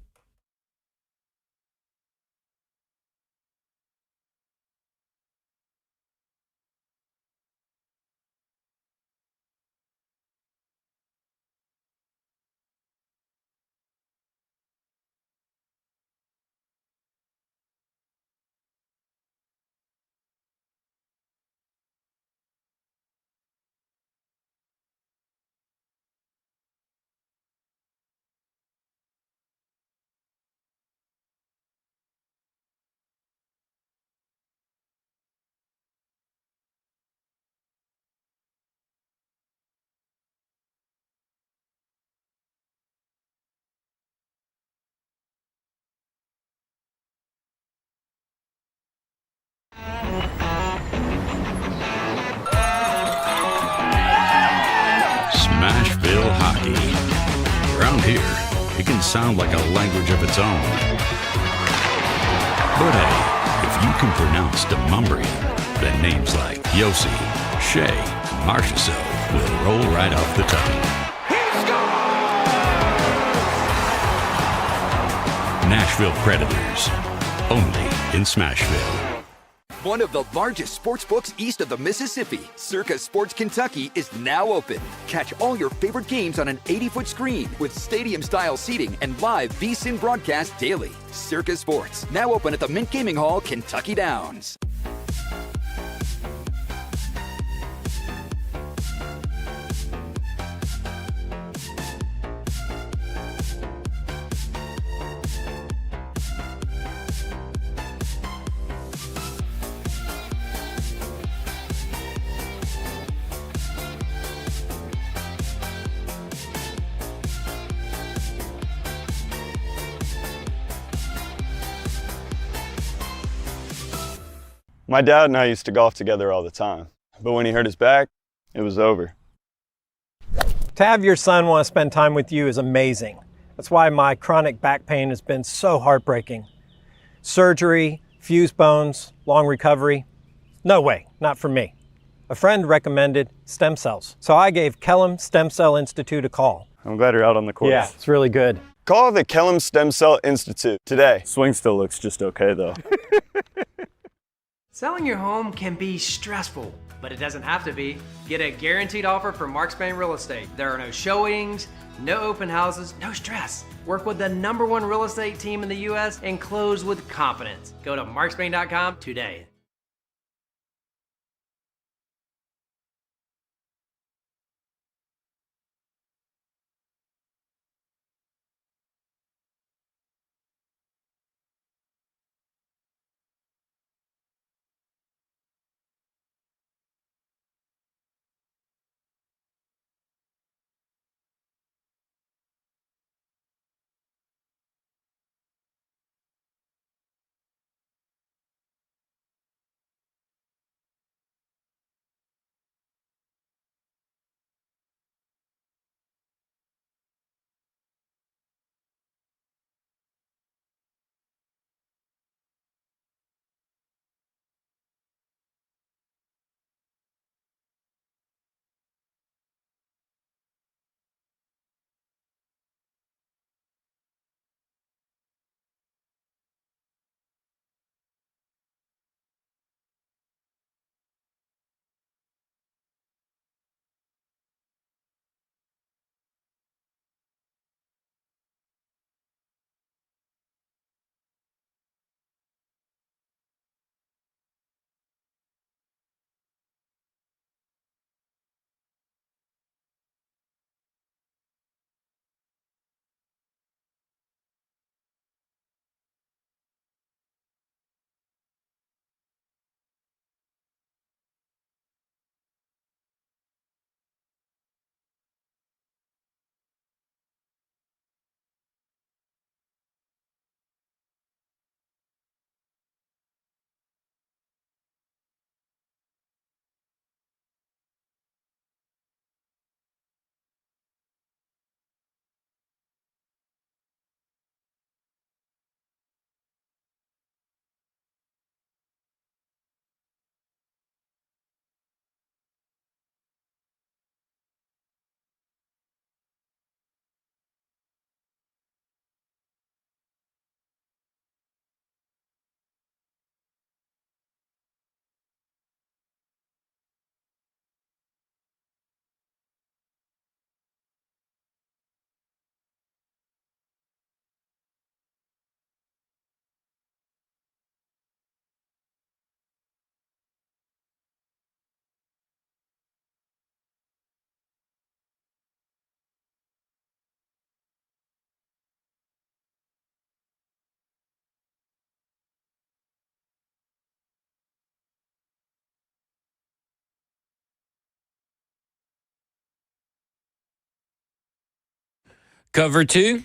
Smashville hockey. Around here, it can sound like a language of its own. But hey, if you can pronounce Demumbrian, then names like Yossi, Shea, and Marchessault will roll right off the tongue. Nashville Predators, only in Smashville. One of the largest sports books east of the Mississippi, Circa Sports Kentucky, is now open. Catch all your favorite games on an 80-foot screen with stadium-style seating and live VSiN broadcast daily. Circa Sports, now open at the Mint Gaming Hall, Kentucky Downs. My dad and I used to golf together all the time, but when he hurt his back, it was over. To have your son want to spend time with you is amazing. That's why my chronic back pain has been so heartbreaking. Surgery, fused bones, long recovery. No way, not for me. A friend recommended stem cells, so I gave Kellum Stem Cell Institute a call. I'm glad you're out on the course. Yeah, it's really good. Call the Kellum Stem Cell Institute today. Swing still looks just okay, though. Selling your home can be stressful, but it doesn't have to be. Get a guaranteed offer from Mark Spain Real Estate. There are no showings, no open houses, no stress. Work with the #1 real estate team in the U.S. and close with confidence. Go to markspain.com today. Cover 2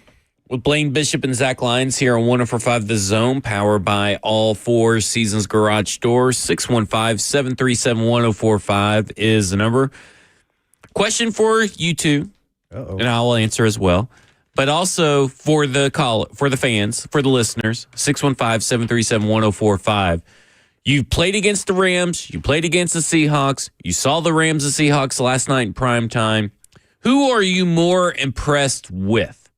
with Blaine Bishop and Zach Lyons here on 104.5 The Zone, powered by All Four Seasons Garage Doors. 615-737-1045 is the number. Question for you two, and I'll answer as well. But also for the fans, for the listeners, 615-737-1045. You played against the Rams. You played against the Seahawks. You saw the Rams and Seahawks last night in prime time. Who are you more impressed with?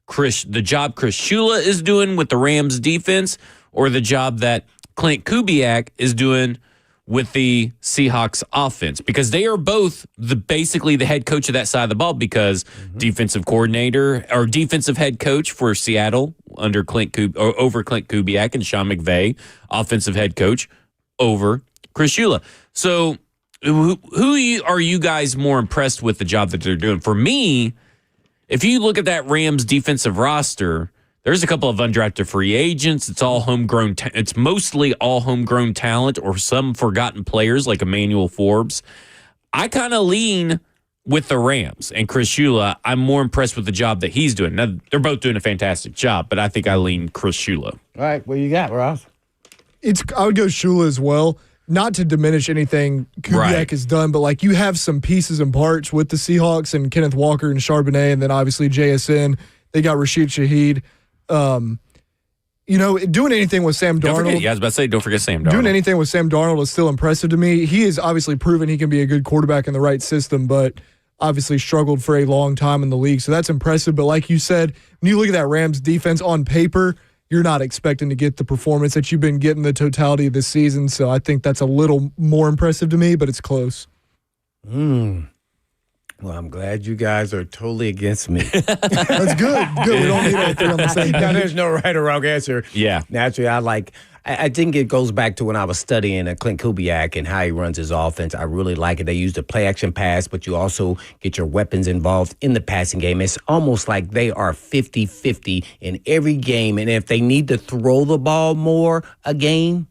The job Chris Shula is doing with the Rams defense, or the job that Clint Kubiak is doing with the Seahawks offense? Because they are both basically the head coach of that side of the ball, because defensive coordinator or defensive head coach for Seattle over Clint Kubiak, and Sean McVay, offensive head coach over Chris Shula. So who are you guys more impressed with the job that they're doing? For me, if you look at that Rams defensive roster, there's a couple of undrafted free agents. It's all homegrown. It's mostly all homegrown talent or some forgotten players like Emmanuel Forbes. I kind of lean with the Rams and Chris Shula. I'm more impressed with the job that he's doing. Now, they're both doing a fantastic job, but I think I lean Chris Shula. All right, what you got, Ross? I would go Shula as well. not to diminish anything Kubiak has done, but like you have some pieces and parts with the Seahawks and Kenneth Walker and Charbonnet, and then obviously JSN. They got Rashid Shaheed. Doing anything with Sam Darnold. I was about to say, don't forget Sam Darnold. Doing anything with Sam Darnold is still impressive to me. He has obviously proven he can be a good quarterback in the right system, but obviously struggled for a long time in the league. So that's impressive. But like you said, when you look at that Rams defense on paper, you're not expecting to get the performance that you've been getting the totality of this season. So I think that's a little more impressive to me, but it's close. Well, I'm glad you guys are totally against me. That's good. Good. We don't need all three on the same page. There's no right or wrong answer. Yeah. Naturally, I think it goes back to when I was studying Clint Kubiak and how he runs his offense. I really like it. They use the play-action pass, but you also get your weapons involved in the passing game. It's almost like they are 50-50 in every game, and if they need to throw the ball more a game,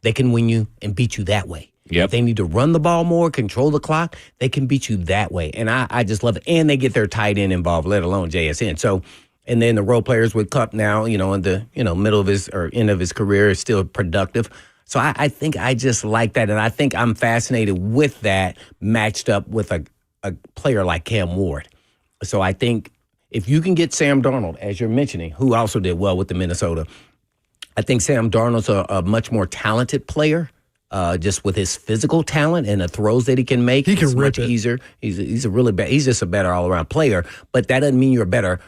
they can win you and beat you that way. Yep. If they need to run the ball more, control the clock, they can beat you that way. And I just love it. And they get their tight end involved, let alone JSN. So, and then the role players with Kupp now, in the middle of his or end of his career is still productive. So I think I just like that. And I think I'm fascinated with that matched up with a player like Cam Ward. So I think if you can get Sam Darnold, as you're mentioning, who also did well with the Minnesota, I think Sam Darnold's a much more talented player. Just with his physical talent and the throws that he can make, he can it's rip much easier. He's a really bad. He's just a better all around player. But that doesn't mean you're a better,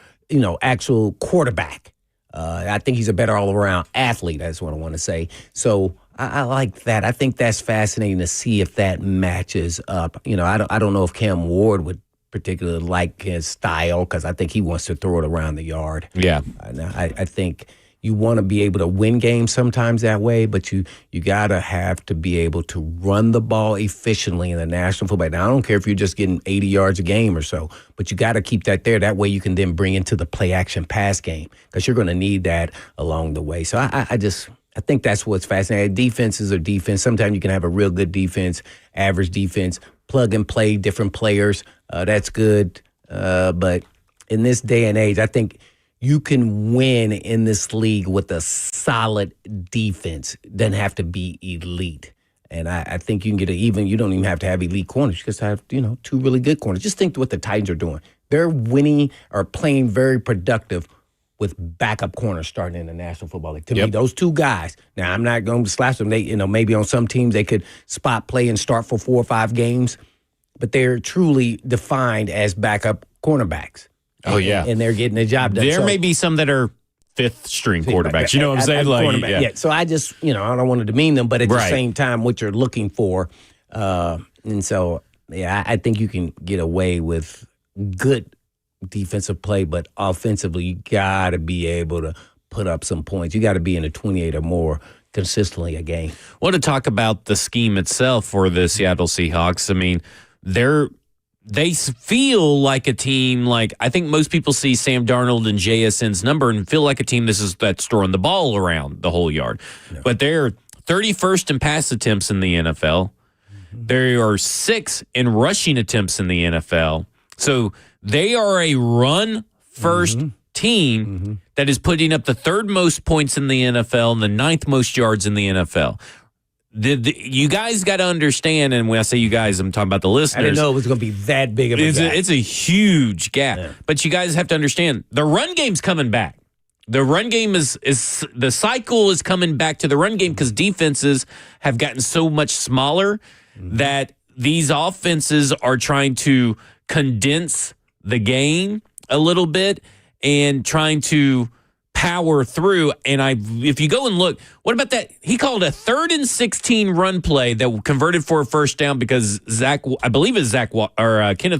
actual quarterback. I think he's a better all around athlete. That's what I want to say. So I like that. I think that's fascinating to see if that matches up. I don't know if Cam Ward would particularly like his style because I think he wants to throw it around the yard. Yeah, I think. You want to be able to win games sometimes that way, but you got to have to be able to run the ball efficiently in the National Football. Now, I don't care if you're just getting 80 yards a game or so, but you got to keep that there. That way you can then bring into the play-action pass game because you're going to need that along the way. So I think that's what's fascinating. Defenses are defense. Sometimes you can have a real good defense, average defense, plug and play different players. That's good. But in this day and age, I think – you can win in this league with a solid defense. Doesn't have to be elite. And I think you can get you don't even have to have elite corners. You just have, two really good corners. Just think what the Titans are doing. They're winning or playing very productive with backup corners starting in the National Football League. To me, those two guys. Now, I'm not going to slash them. They, maybe on some teams they could spot play and start for 4 or 5 games, but they're truly defined as backup cornerbacks. Oh, yeah. And they're getting the job done. There may be some that are 5th string quarterbacks. You know what I'm saying? So I just, I don't want to demean them, but at the same time, what you're looking for. And so, I think you can get away with good defensive play, but offensively, you got to be able to put up some points. You got to be in the 28 or more consistently a game. I want to talk about the scheme itself for the Seattle Seahawks. I mean, they feel like a team, like I think most people see Sam Darnold and JSN's number and feel like a team that's throwing the ball around the whole yard. No. But they're 31st in pass attempts in the NFL. Mm-hmm. There are 6 in rushing attempts in the NFL. So they are a run-first team that is putting up the 3rd most points in the NFL and the 9th most yards in the NFL. You guys got to understand, and when I say you guys, I'm talking about the listeners. I didn't know it was going to be that big of a gap. It's a huge gap. But you guys have to understand, the run game's coming back. The run game is the cycle is coming back to the run game because defenses have gotten so much smaller that these offenses are trying to condense the game a little bit and trying to power through. And if you go and look, what about that? He called a 3rd and 16 run play that converted for a first down because Kenneth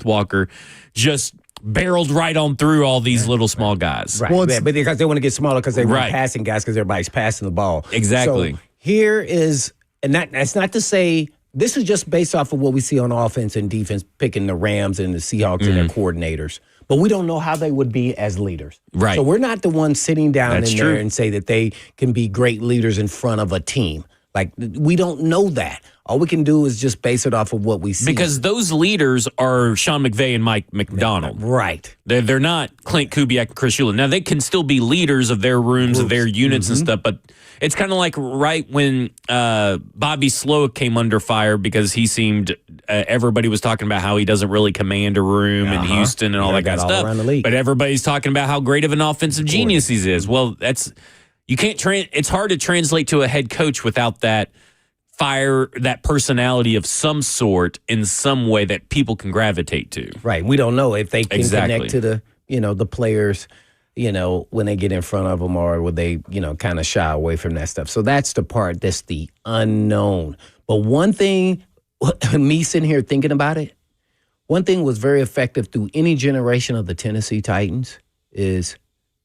Walker just barreled right on through all these little small guys. Right. Well, but because they want to get smaller because they want passing guys because everybody's passing the ball. Exactly. So here is, and that's not to say, this is just based off of what we see on offense and defense, picking the Rams and the Seahawks and their coordinators. But we don't know how they would be as leaders. Right. So we're not the ones sitting down there and say that they can be great leaders in front of a team. Like, we don't know that. All we can do is just base it off of what we see. Because those leaders are Sean McVay and Mike McDonald. Right. They're not Clint Kubiak and Chris Shula. Now, they can still be leaders of their rooms, of their units and stuff, but it's kind of like right when Bobby Slowick came under fire because he seemed everybody was talking about how he doesn't really command a room in Houston and all that kind of stuff. Around the league. But everybody's talking about how great of an offensive genius he is. Well, you can't it's hard to translate to a head coach without that fire, that personality of some sort in some way that people can gravitate to. Right. We don't know if they can connect to the players, when they get in front of them, or would they, kind of shy away from that stuff. So that's the part that's the unknown. But one thing, me sitting here thinking about it, one thing was very effective through any generation of the Tennessee Titans is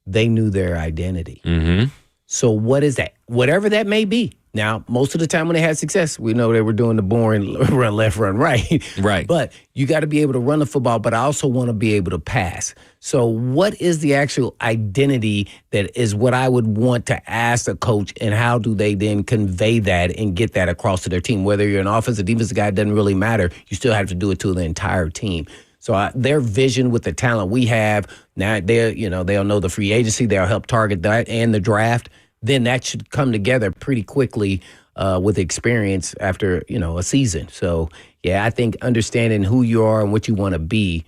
they knew their identity. Mm-hmm. So what is that? Whatever that may be. Now, most of the time when they had success, we know they were doing the boring run left, run right. Right. But you got to be able to run the football, but I also want to be able to pass. So what is the actual identity that is what I would want to ask a coach, and how do they then convey that and get that across to their team? Whether you're an offensive, defensive guy, it doesn't really matter. You still have to do it to the entire team. So their vision with the talent we have, now they'll know the free agency, they'll help target that and the draft. Then that should come together pretty quickly with experience after, a season. So, yeah, I think understanding who you are and what you want to be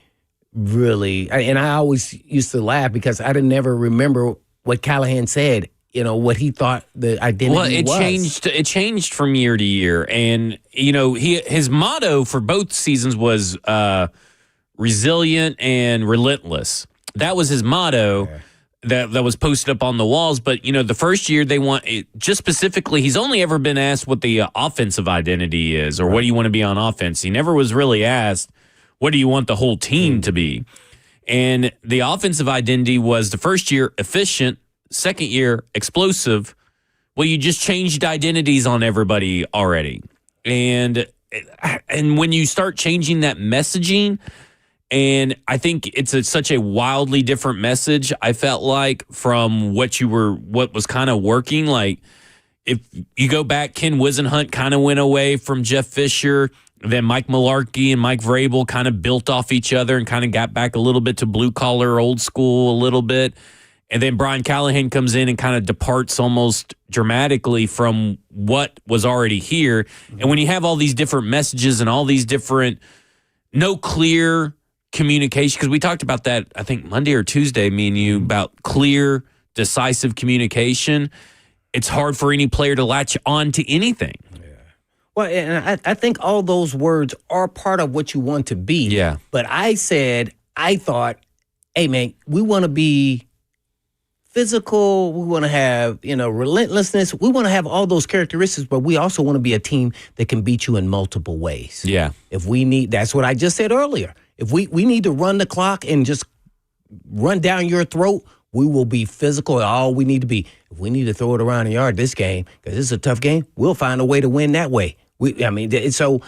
really, and I always used to laugh because I didn't never remember what Callahan said, what he thought the identity was. It changed from year to year. And, his motto for both seasons was resilient and relentless. That was his motto. Yeah. That was posted up on the walls. But, the first year just specifically, he's only ever been asked what the offensive identity is or what do you want to be on offense. He never was really asked, what do you want the whole team to be? And the offensive identity was the first year efficient, second year explosive. Well, you just changed identities on everybody already. And when you start changing that messaging, and I think it's such a wildly different message, I felt like, from what was kind of working. Like, if you go back, Ken Wisenhunt kind of went away from Jeff Fisher. Then Mike Mularkey and Mike Vrabel kind of built off each other and kind of got back a little bit to blue-collar, old school a little bit. And then Brian Callahan comes in and kind of departs almost dramatically from what was already here. And when you have all these different messages and all these different, no clear communication, because we talked about that, I think, Monday or Tuesday, me and you, about clear, decisive communication. It's hard for any player to latch on to anything. Yeah. Well, and I think all those words are part of what you want to be. Yeah. But I thought, hey, man, we want to be physical. We want to have, relentlessness. We want to have all those characteristics, but we also want to be a team that can beat you in multiple ways. Yeah. That's what I just said earlier. If we need to run the clock and just run down your throat, we will be physical at all we need to be. If we need to throw it around the yard this game, because this is a tough game, we'll find a way to win that way. So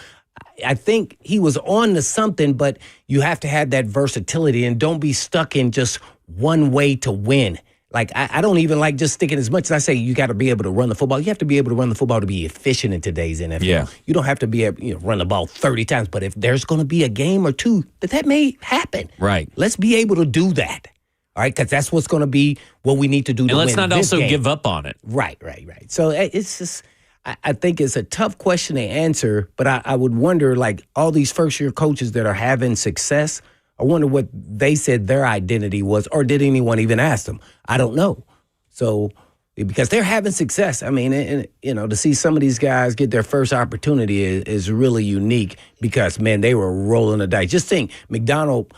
I think he was on to something, but you have to have that versatility and don't be stuck in just one way to win. Like, I don't even like just sticking, as much as I say you got to be able to run the football. You have to be able to run the football to be efficient in today's NFL. Yeah. You don't have to be able to run the ball 30 times. But if there's going to be a game or two that may happen, right? Let's be able to do that. All right, because that's what's going to be what we need to do to win. And let's not also game. give up on it. Right. So it's just, I think it's a tough question to answer, but I would wonder, like, all these first-year coaches that are having success, I wonder what they said their identity was, or did anyone even ask them? I don't know. So, because they're having success. I mean, to see some of these guys get their first opportunity is really unique because, man, they were rolling the dice. Just think, McDonald,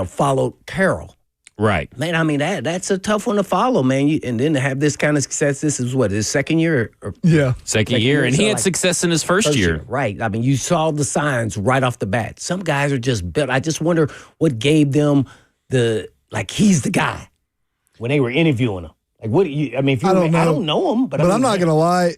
followed Carroll. Right. Man, I mean, that's a tough one to follow, man. And then to have this kind of success, this is what, his second year? Second year. And he had success in his first year. Right. I mean, you saw the signs right off the bat. Some guys are just built. I just wonder what gave them he's the guy when they were interviewing him. Like, what do you, I mean, if you, I don't know him, but I'm not going to lie.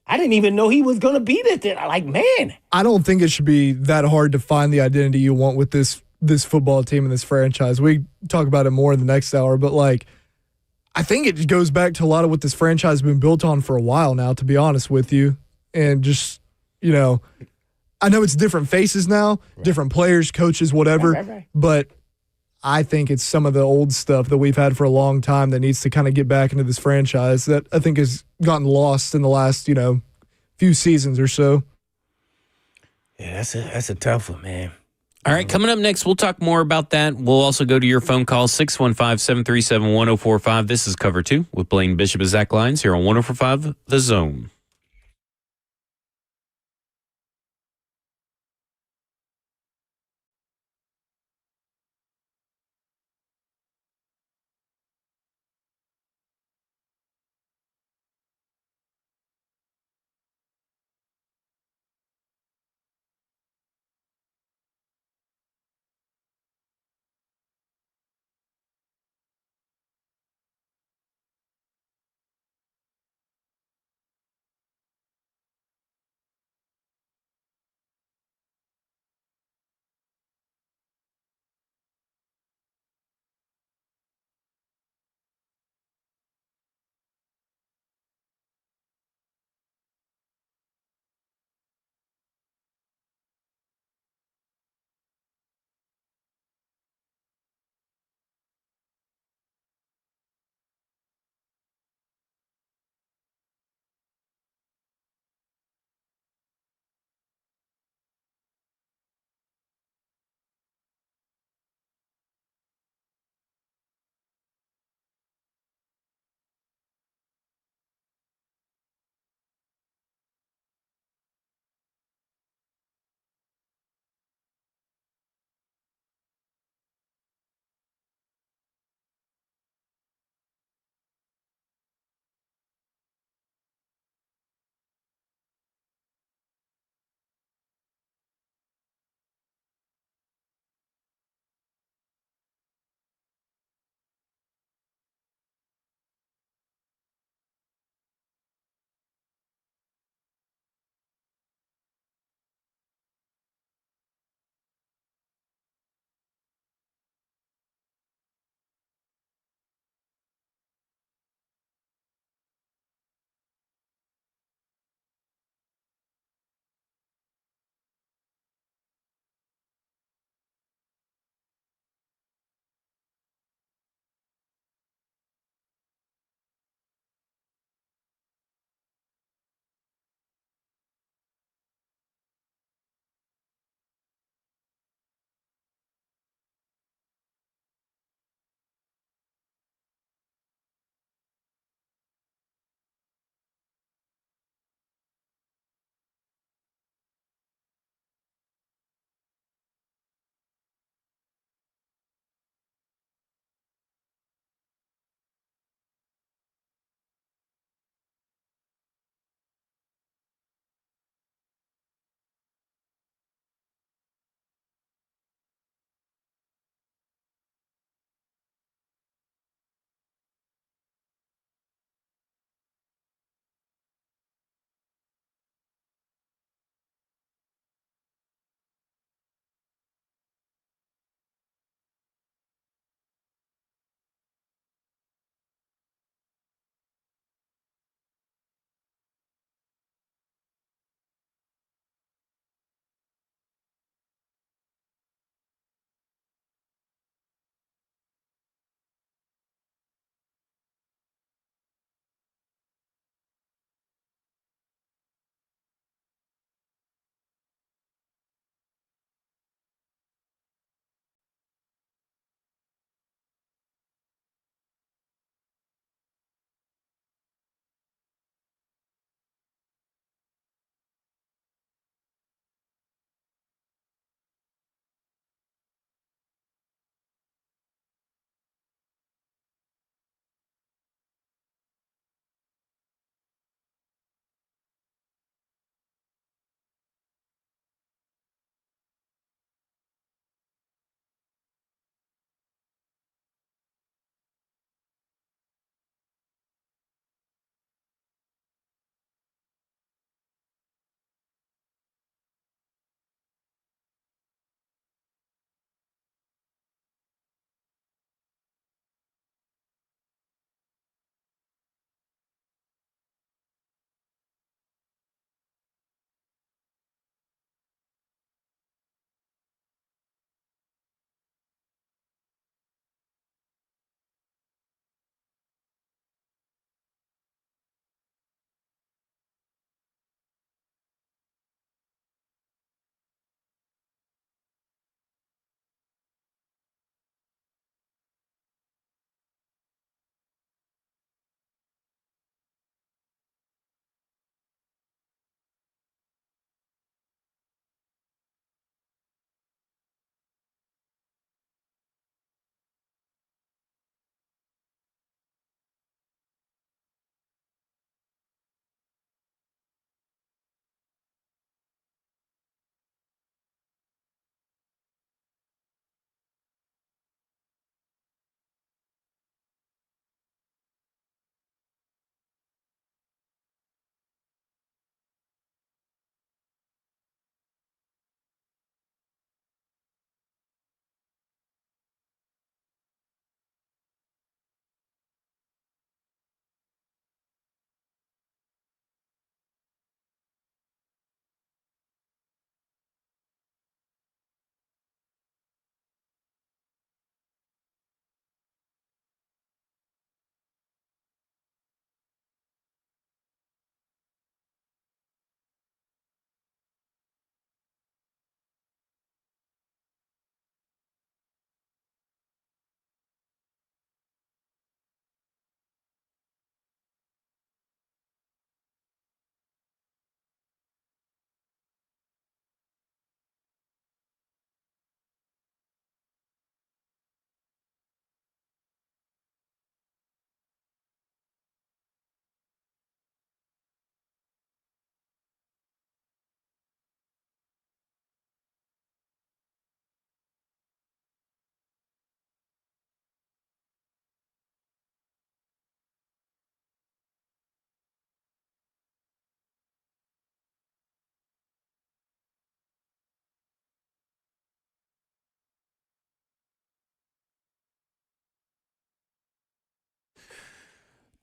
I didn't even know he was going to be that. Like, man. I don't think it should be that hard to find the identity you want with this football team and this franchise. We talk about it more in the next hour, but I think it goes back to a lot of what this franchise has been built on for a while now, to be honest with you. And just, I know it's different faces now, different players, coaches, whatever, but I think it's some of the old stuff that we've had for a long time that needs to kind of get back into this franchise that I think has gotten lost in the last, few seasons or so. Yeah, that's a tough one, man. All right, coming up next, we'll talk more about that. We'll also go to your phone call, 615-737-1045. This is Cover 2 with Blaine Bishop and Zach Lyons here on 1045 The Zone.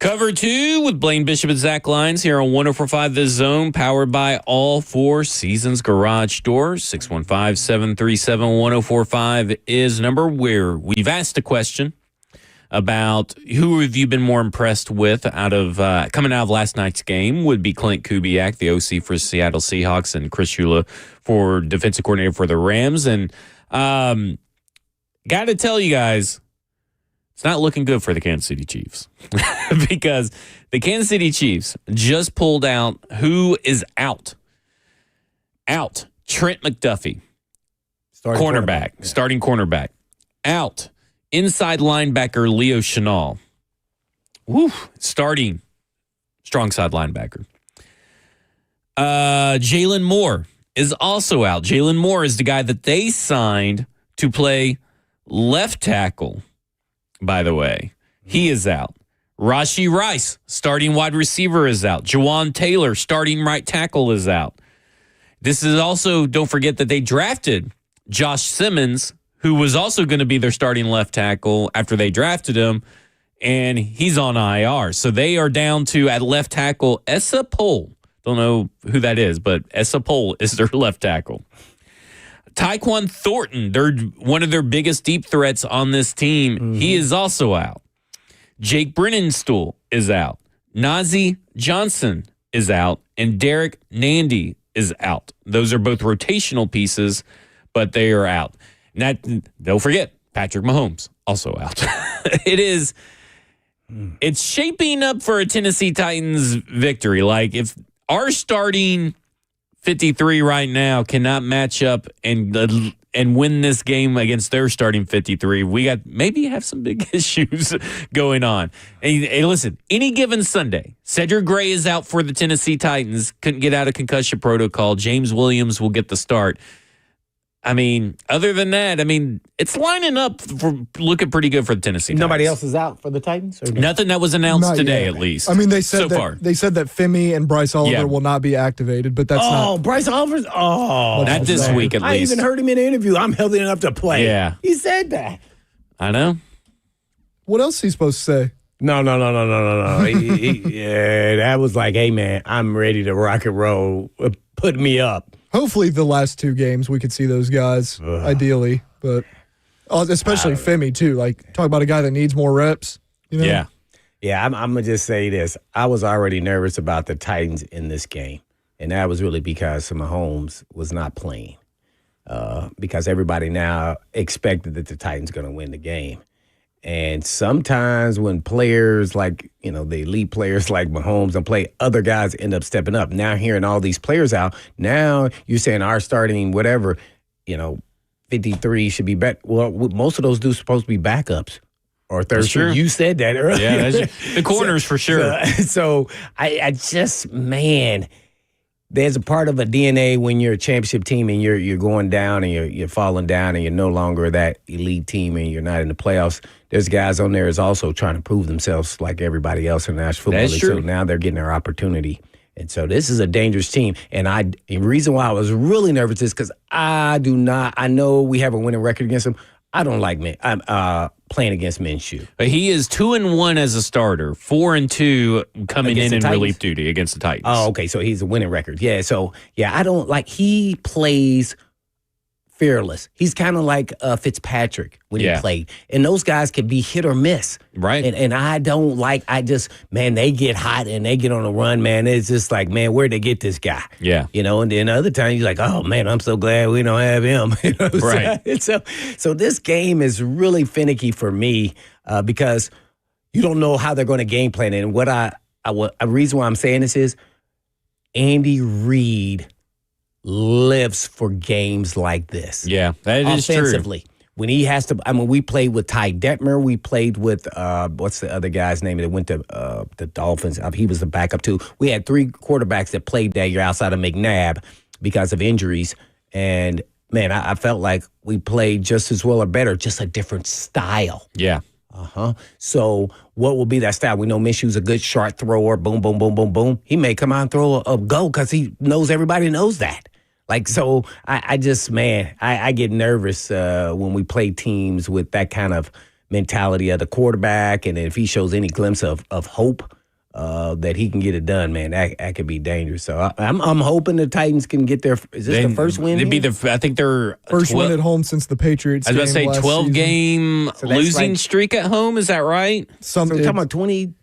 Cover 2 with Blaine Bishop and Zach Lyons here on 104.5 The Zone, powered by all Four Seasons Garage Doors. 615-737-1045 is number where we've asked a question about who have you been more impressed with out of coming out of last night's game. Would be Clint Kubiak, the OC for Seattle Seahawks, and Chris Shula for defensive coordinator for the Rams. And got to tell you guys, it's not looking good for the Kansas City Chiefs because the Kansas City Chiefs just pulled out who is out. Out. Trent McDuffie, starting cornerback. Out. Inside linebacker Leo Chenal. Starting strong side linebacker. Jalen Moore is also out. Jalen Moore is the guy that they signed to play left tackle. By the way, he is out. Rashee Rice, starting wide receiver, is out. Jawan Taylor, starting right tackle, is out. This is also, don't forget that they drafted Josh Simmons, who was also going to be their starting left tackle after they drafted him, and he's on IR. So they are down to, at left tackle, Essa Pohl. Don't know who that is, but Essa Pohl is their left tackle. Tyquan Thornton, they're one of their biggest deep threats on this team. Mm-hmm. He is also out. Jake Brennenstuhl is out. Nazeeh Johnson is out. And Derek Nandy is out. Those are both rotational pieces, but they are out. Don't forget, Patrick Mahomes, also out. It's shaping up for a Tennessee Titans victory. Like, if our starting 53 right now cannot match up and win this game against their starting 53, we have some big issues going on. And listen, any given Sunday, Cedric Gray is out for the Tennessee Titans, couldn't get out of concussion protocol. James Williams will get the start. I mean, other than that, it's lining up for looking pretty good for the Tennessee Titans. Nobody else is out for the Titans? Or nothing that was announced today, at least. They said that Femi and Bryce Oliver will not be activated, but that's not. Oh, Bryce Oliver's? Oh. Not this week, at least. I even heard him in an interview. I'm healthy enough to play. Yeah. He said that. I know. What else is he supposed to say? No. That was like, hey, man, I'm ready to rock and roll. Put me up. Hopefully the last two games we could see those guys, ideally. But especially Femi, too. Like, talk about a guy that needs more reps. You know? Yeah. Yeah, I'm going to just say this. I was already nervous about the Titans in this game, and that was really because Mahomes was not playing. Because everybody now expected that the Titans going to win the game. And sometimes when players like, the elite players like Mahomes and play, other guys end up stepping up. Now hearing all these players out, now you're saying our starting whatever, 53 should be back. Well, most of those dudes supposed to be backups or third. Sure. You said that earlier. Yeah, the corners for sure. So I just, man, there's a part of a DNA when you're a championship team and you're going down and you're falling down and you're no longer that elite team and you're not in the playoffs. There's guys on there is also trying to prove themselves like everybody else in the National Football League. So now they're getting their opportunity. And so this is a dangerous team. And the reason why I was really nervous is because I know we have a winning record against them. I don't like playing against Minshew. But he is 2-1 as a starter, 4-2 coming in relief duty against the Titans. Oh, okay. So he's a winning record. Yeah. So, I don't like, he plays fearless. He's kind of like Fitzpatrick when he played. And those guys can be hit or miss. Right. And I don't like, they get hot and they get on a run, man. It's just like, man, where'd they get this guy? Yeah. And then other times you're like, oh, man, I'm so glad we don't have him. Right. So this game is really finicky for me because you don't know how they're going to game plan. And a reason why I'm saying this is Andy Reid lives for games like this. Yeah, that is true. Offensively. When he has to, we played with Ty Detmer. We played with, what's the other guy's name that went to the Dolphins? He was the backup too. We had three quarterbacks that played that year outside of McNabb because of injuries. And, man, I felt like we played just as well or better, just a different style. Yeah. So what will be that style? We know Minshew's a good short thrower. Boom, boom, boom, boom, boom. He may come out and throw a goal because he knows everybody knows that. Like, so I get nervous when we play teams with that kind of mentality of the quarterback, and if he shows any glimpse of hope that he can get it done, man, that could be dangerous. So I'm hoping the Titans can get their. Is this the first win? It'd be I think their first win at home since the Patriots. I was going to say 12-game losing streak at home. Is that right? So we're talking about 20.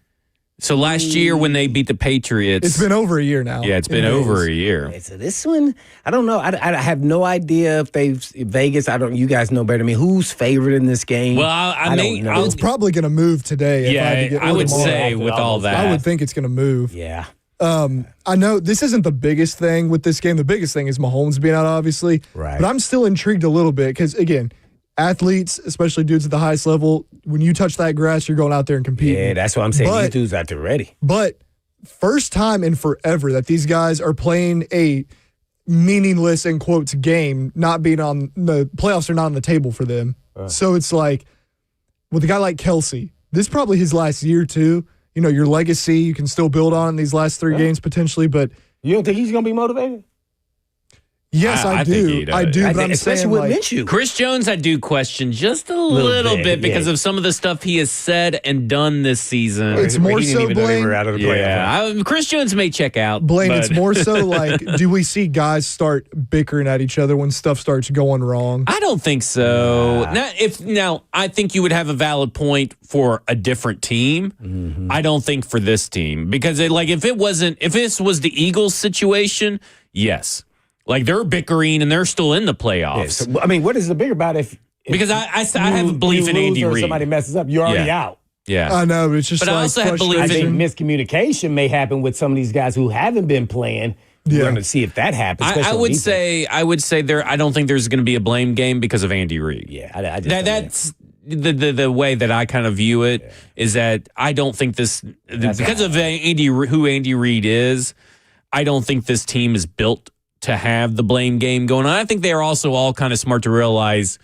So last year when they beat the Patriots, it's been over a year now. Yeah, it's been over a year. Okay, so this one, I don't know. I have no idea if Vegas. You guys know better than me. Who's favored in this game? Well, I don't know. It's probably going to move today. Yeah, I would say with all that, I would think it's going to move. Yeah. I know this isn't the biggest thing with this game. The biggest thing is Mahomes being out, obviously. Right. But I'm still intrigued a little bit because, again, athletes, especially dudes at the highest level, when you touch that grass, you're going out there and competing. Yeah, that's what I'm saying. These dudes out there ready. But first time in forever that these guys are playing a meaningless, in quotes, game, not being on the playoffs are not on the table for them. So it's like, with a guy like Kelsey, this is probably his last year too. You know, your legacy, you can still build on in these last 3 games potentially, but you don't think he's going to be motivated? Yes, I do. I do, but I'm especially saying, with like, Minshew. Chris Jones, I do question just a little bit because of some of the stuff he has said and done this season. It's more so, Blaine. Out of the playoff. Chris Jones may check out. Blaine, it's more so like, do we see guys start bickering at each other when stuff starts going wrong? I don't think so. Now, I think you would have a valid point for a different team. Mm-hmm. I don't think for this team because if this was the Eagles situation, yes. Like, they're bickering and they're still in the playoffs. Yeah, so, I mean, what is the bigger about if because I have a belief in Andy Reid. Somebody messes up, you're already out. Yeah, I know. It's just. But I also have belief I think miscommunication may happen with some of these guys who haven't been playing. We're going to see if that happens. I would say there. I don't think there's going to be a blame game because of Andy Reid. Yeah, I just that's the way that I kind of view it is that I don't think this because of who Andy Reid is. I don't think this team is built to have the blame game going on. I think they're also all kind of smart to realize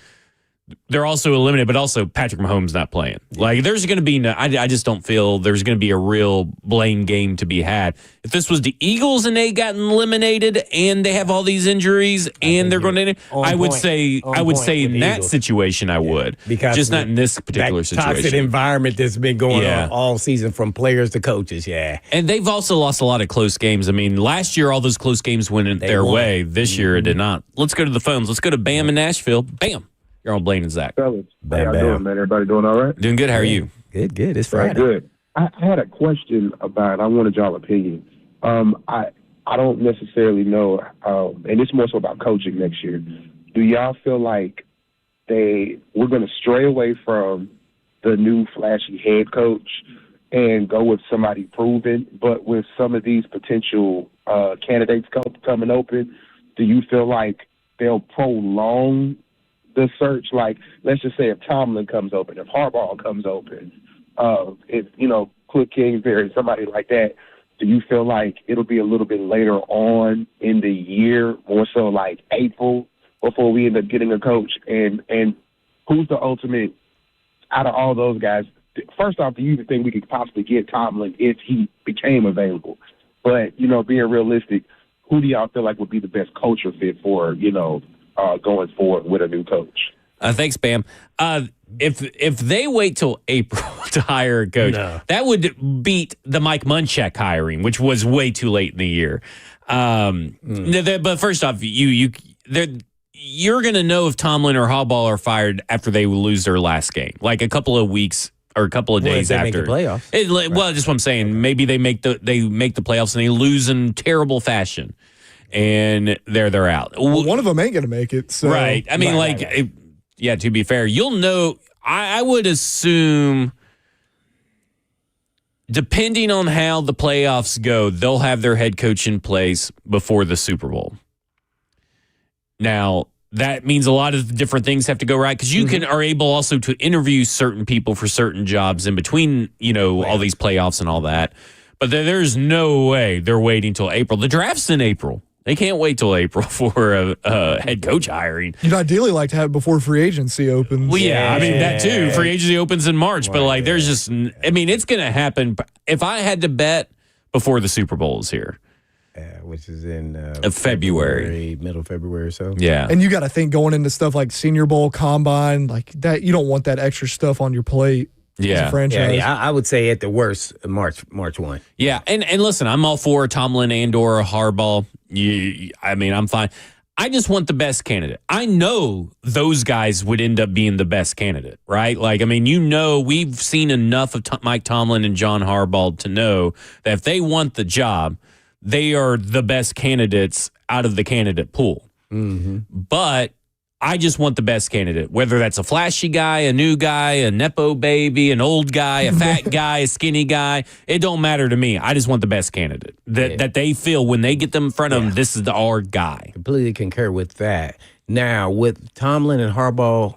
they're also eliminated, but also Patrick Mahomes not playing. Like, there's going to be I just don't feel there's going to be a real blame game to be had. If this was the Eagles and they got eliminated and they have all these injuries and they're going to, I would say in that situation I would, because just not in this particular that situation. Toxic environment that's been going on all season from players to coaches. Yeah, and they've also lost a lot of close games. I mean, last year all those close games went their way. This year it did not. Let's go to the phones. Let's go to Bam in Nashville. Bam. You're on Blaine and Zach. Fellas, how y'all doing, man? Everybody doing all right? Doing good. How are you? Good. It's Friday. Good. I had a question about. I wanted y'all opinion. I don't necessarily know, and it's more so about coaching next year. Do y'all feel like we're going to stray away from the new flashy head coach and go with somebody proven, but with some of these potential candidates coming open, do you feel like they'll prolong the search? Like, let's just say if Tomlin comes open, if Harbaugh comes open, if, Cliff Kingsbury, somebody like that, do you feel like it'll be a little bit later on in the year, more so like April, before we end up getting a coach? And who's the ultimate out of all those guys? First off, do you even think we could possibly get Tomlin if he became available? But, being realistic, who do y'all feel like would be the best culture fit for, going forward with a new coach? Thanks, Bam. If they wait till April to hire a coach, that would beat the Mike Munchak hiring, which was way too late in the year. But first off, you're going to know if Tomlin or Harbaugh are fired after they lose their last game, like a couple of weeks or a couple of days after. Make the playoffs. Well, just what I'm saying. Maybe they make the playoffs and they lose in terrible fashion. And they're out. Well, one of them ain't going to make it. So. Right. I mean, to be fair, you'll know. I would assume, depending on how the playoffs go, they'll have their head coach in place before the Super Bowl. Now, that means a lot of different things have to go right because you are able also to interview certain people for certain jobs in between, all these playoffs and all that. But there's no way they're waiting till April. The draft's in April. They can't wait till April for a head coach hiring. You'd ideally like to have it before free agency opens. Well, yeah, I mean, that too. Free agency opens in March, but there's just, it's going to happen. If I had to bet before the Super Bowl is here, which is in February, middle February or so. Yeah. And you got to think going into stuff like Senior Bowl, Combine, like that, you don't want that extra stuff on your plate. Yeah. As a franchise. Yeah, I would say at the worst, March 1. Yeah, and listen, I'm all for Tomlin and/or Harbaugh. I'm fine. I just want the best candidate. I know those guys would end up being the best candidate, right? We've seen enough of Mike Tomlin and John Harbaugh to know that if they want the job, they are the best candidates out of the candidate pool. Mm-hmm. But I just want the best candidate, whether that's a flashy guy, a new guy, a Nepo baby, an old guy, a fat guy, a skinny guy. It don't matter to me. I just want the best candidate that they feel when they get them in front of them, this is our guy. Completely concur with that. Now, with Tomlin and Harbaugh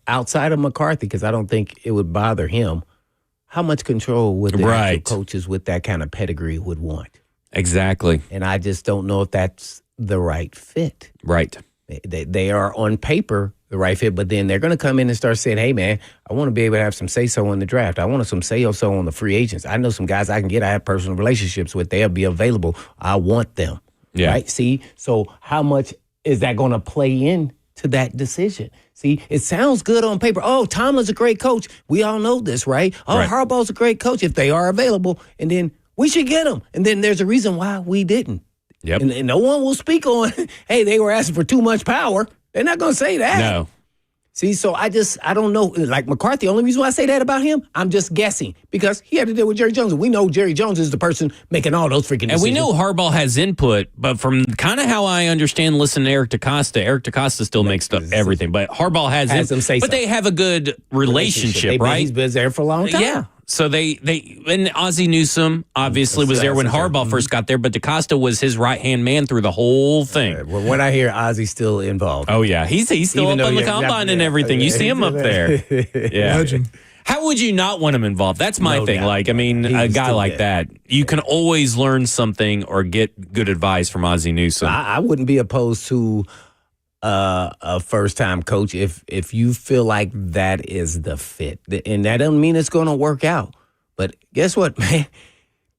outside of McCarthy, because I don't think it would bother him, how much control would the actual coaches with that kind of pedigree would want? Exactly. And I just don't know if that's the right fit. Right. They are on paper the right fit, but then they're going to come in and start saying, hey, man, I want to be able to have some say-so in the draft. I want some say-so on the free agents. I know some guys I can get. I have personal relationships with. They'll be available. I want them. Yeah. Right? See? So how much is that going to play into that decision? See, it sounds good on paper. Oh, Tomlin's a great coach. We all know this, right? Oh, right. Harbaugh's a great coach if they are available. And then we should get them. And then there's a reason why we didn't. Yep. And no one will speak on, hey, they were asking for too much power. They're not going to say that. No. See, so I don't know. Like McCarthy, the only reason why I say that about him, I'm just guessing because he had to deal with Jerry Jones. And we know Jerry Jones is the person making all those freaking decisions. And we know Harbaugh has input, but from kind of how I understand, listen to Eric DeCosta still makes everything. But Harbaugh has input. But they have a good relationship, right? He's been there for a long time. Yeah. So and Ozzie Newsome obviously was there when Harbaugh first got there, but DeCosta was his right-hand man through the whole thing. Well, when I hear Ozzie's still involved. Oh, yeah. He's still up on the combine and everything. You see him up there. Yeah. Legend. How would you not want him involved? That's my thing. Doubt. A guy like that, you can always learn something or get good advice from Ozzie Newsome. I wouldn't be opposed to a first-time coach if you feel like that is the fit. And that doesn't mean it's going to work out. But guess what, man?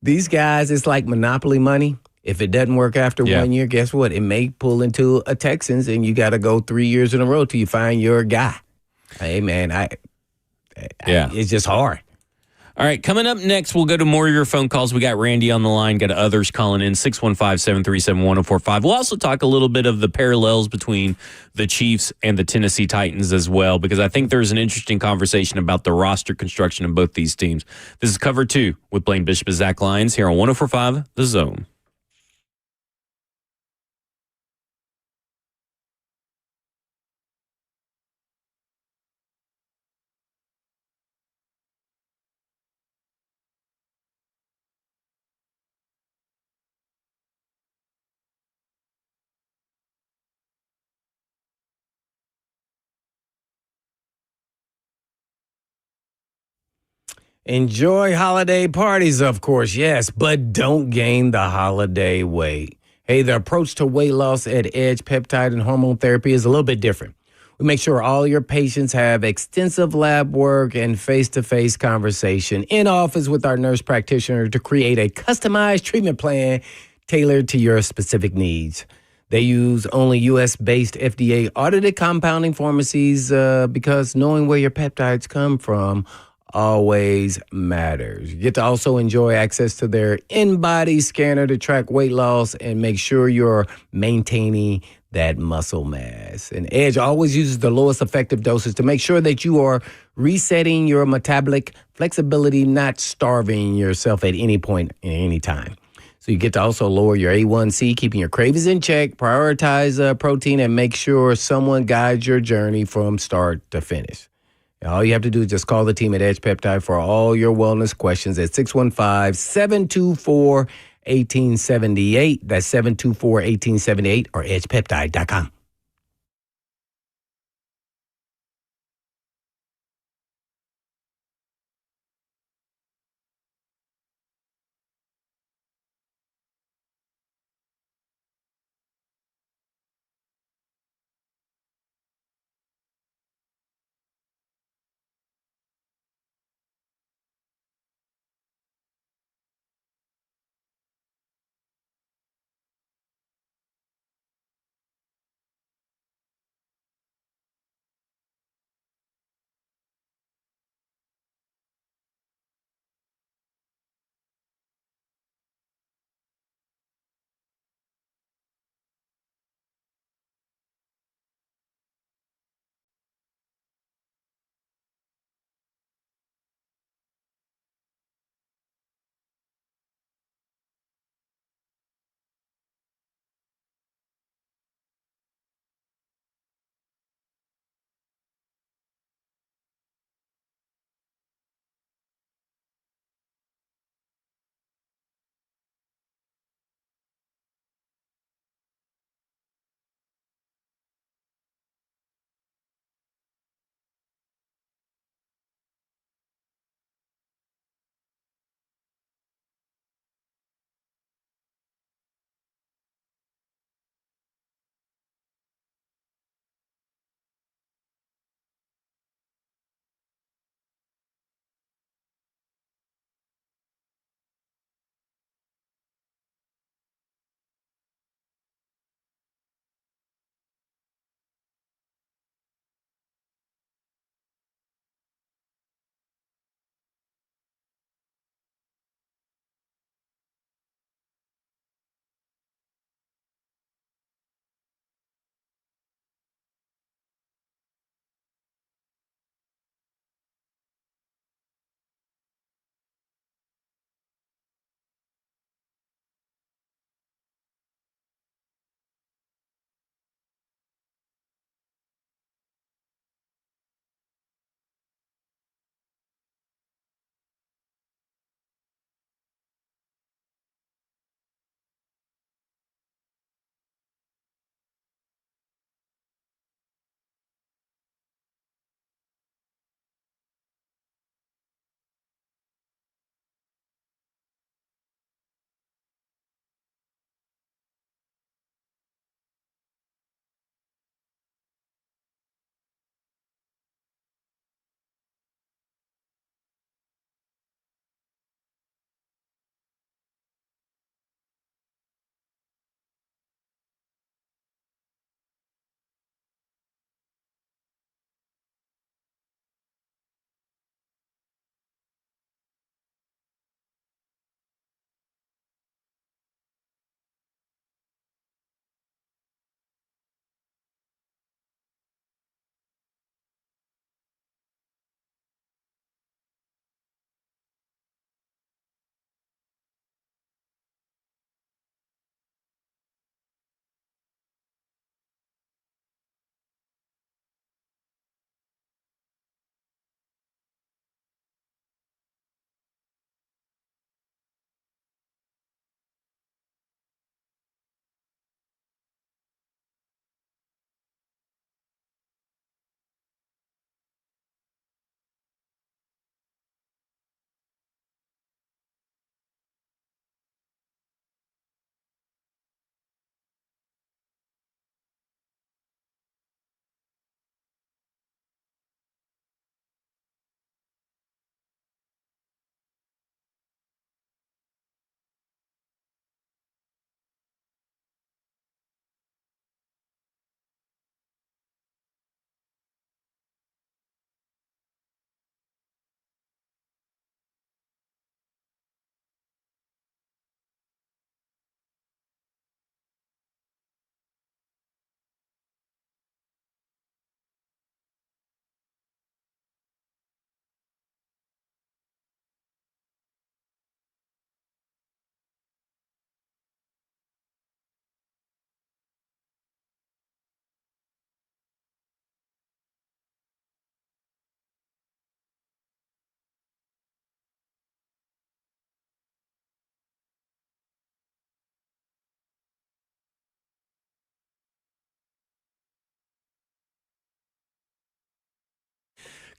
These guys, it's like Monopoly money. If it doesn't work after 1 year, guess what? It may pull into a Texans, and you got to go 3 years in a row till you find your guy. Hey, man, it's just hard. All right, coming up next, we'll go to more of your phone calls. We got Randy on the line, got others calling in, 615-737-1045. We'll also talk a little bit of the parallels between the Chiefs and the Tennessee Titans as well, because I think there's an interesting conversation about the roster construction of both these teams. This is Cover 2 with Blaine Bishop and Zach Lyons here on 104.5 The Zone. Enjoy holiday parties, of course, yes, but don't gain the holiday weight. Hey, the approach to weight loss at Edge Peptide and Hormone Therapy is a little bit different. We make sure all your patients have extensive lab work and face-to-face conversation in office with our nurse practitioner to create a customized treatment plan tailored to your specific needs. They use only U.S.-based FDA-audited compounding pharmacies because knowing where your peptides come from always matters. You get to also enjoy access to their in-body scanner to track weight loss and make sure you're maintaining that muscle mass. And Edge always uses the lowest effective doses to make sure that you are resetting your metabolic flexibility, not starving yourself at any point at any time. So you get to also lower your A1C, keeping your cravings in check, prioritize protein, and make sure someone guides your journey from start to finish. All you have to do is just call the team at Edge Peptide for all your wellness questions at 615-724-1878. That's 724-1878 or edgepeptide.com.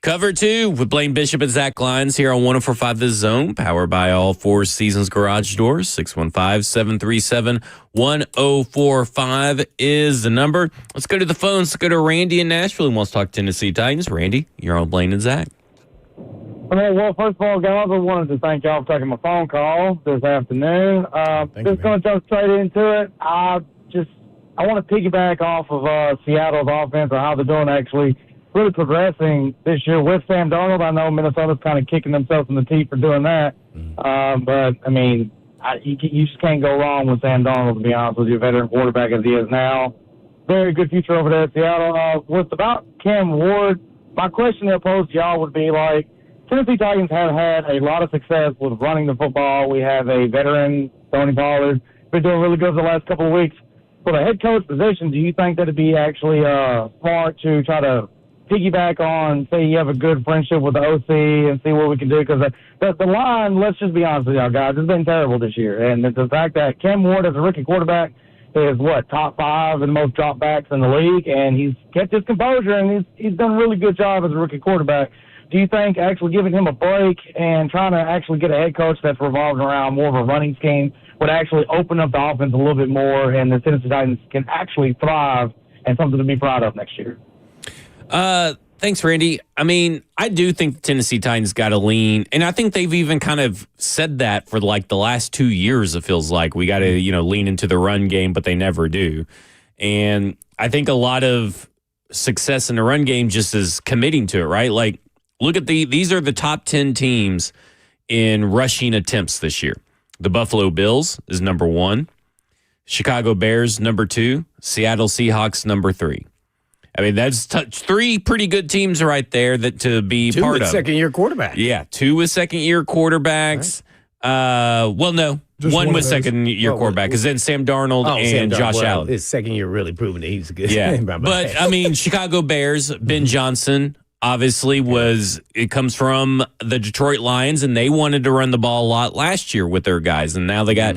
Cover 2 with Blaine Bishop and Zach Lyons here on 104.5 The Zone, powered by all Four Seasons Garage Doors. 615-737-1045 is the number. Let's go to the phones. Let's go to Randy in Nashville who wants to talk Tennessee Titans. Randy, you're on Blaine and Zach. Well, first of all, guys, I wanted to thank y'all for taking my phone call this afternoon. Just going to jump straight into it. I want to piggyback off of Seattle's offense or how they're doing actually really progressing this year with Sam Darnold. I know Minnesota's kind of kicking themselves in the teeth for doing that. But, I mean, you just can't go wrong with Sam Darnold, to be honest with you, veteran quarterback as he is now. Very good future over there at Seattle. With about Cam Ward, my question to pose to y'all would be like, Tennessee Titans have had a lot of success with running the football. We have a veteran, Tony Pollard, been doing really good the last couple of weeks. For the head coach position, do you think that it'd be actually smart to try to piggyback on, say you have a good friendship with the OC and see what we can do? Because the line, let's just be honest with y'all guys, it's been terrible this year. And the fact that Cam Ward as a rookie quarterback is, top 5 in the most dropbacks in the league, and he's kept his composure, and he's done a really good job as a rookie quarterback. Do you think actually giving him a break and trying to actually get a head coach that's revolving around more of a running scheme would actually open up the offense a little bit more, and the Tennessee Titans can actually thrive and something to be proud of next year? Thanks, Randy. I mean, I do think the Tennessee Titans got to lean, and I think they've even kind of said that for like the last 2 years. It feels like we got to, lean into the run game, but they never do. And I think a lot of success in the run game just is committing to it, right? Like, look at these are the top 10 teams in rushing attempts this year. The Buffalo Bills is number 1, Chicago Bears number 2, Seattle Seahawks number 3. I mean, that's 3 pretty good teams right there that to be 2 part with of. second-year quarterbacks. Yeah, 2 with second-year quarterbacks. Right. No, Just one one with of those. second-year quarterback, because then Sam Darnold and Josh Allen. His second year really proving that he's good. Yeah, but I mean, Chicago Bears, Ben Johnson obviously it comes from the Detroit Lions, and they wanted to run the ball a lot last year with their guys, and now they got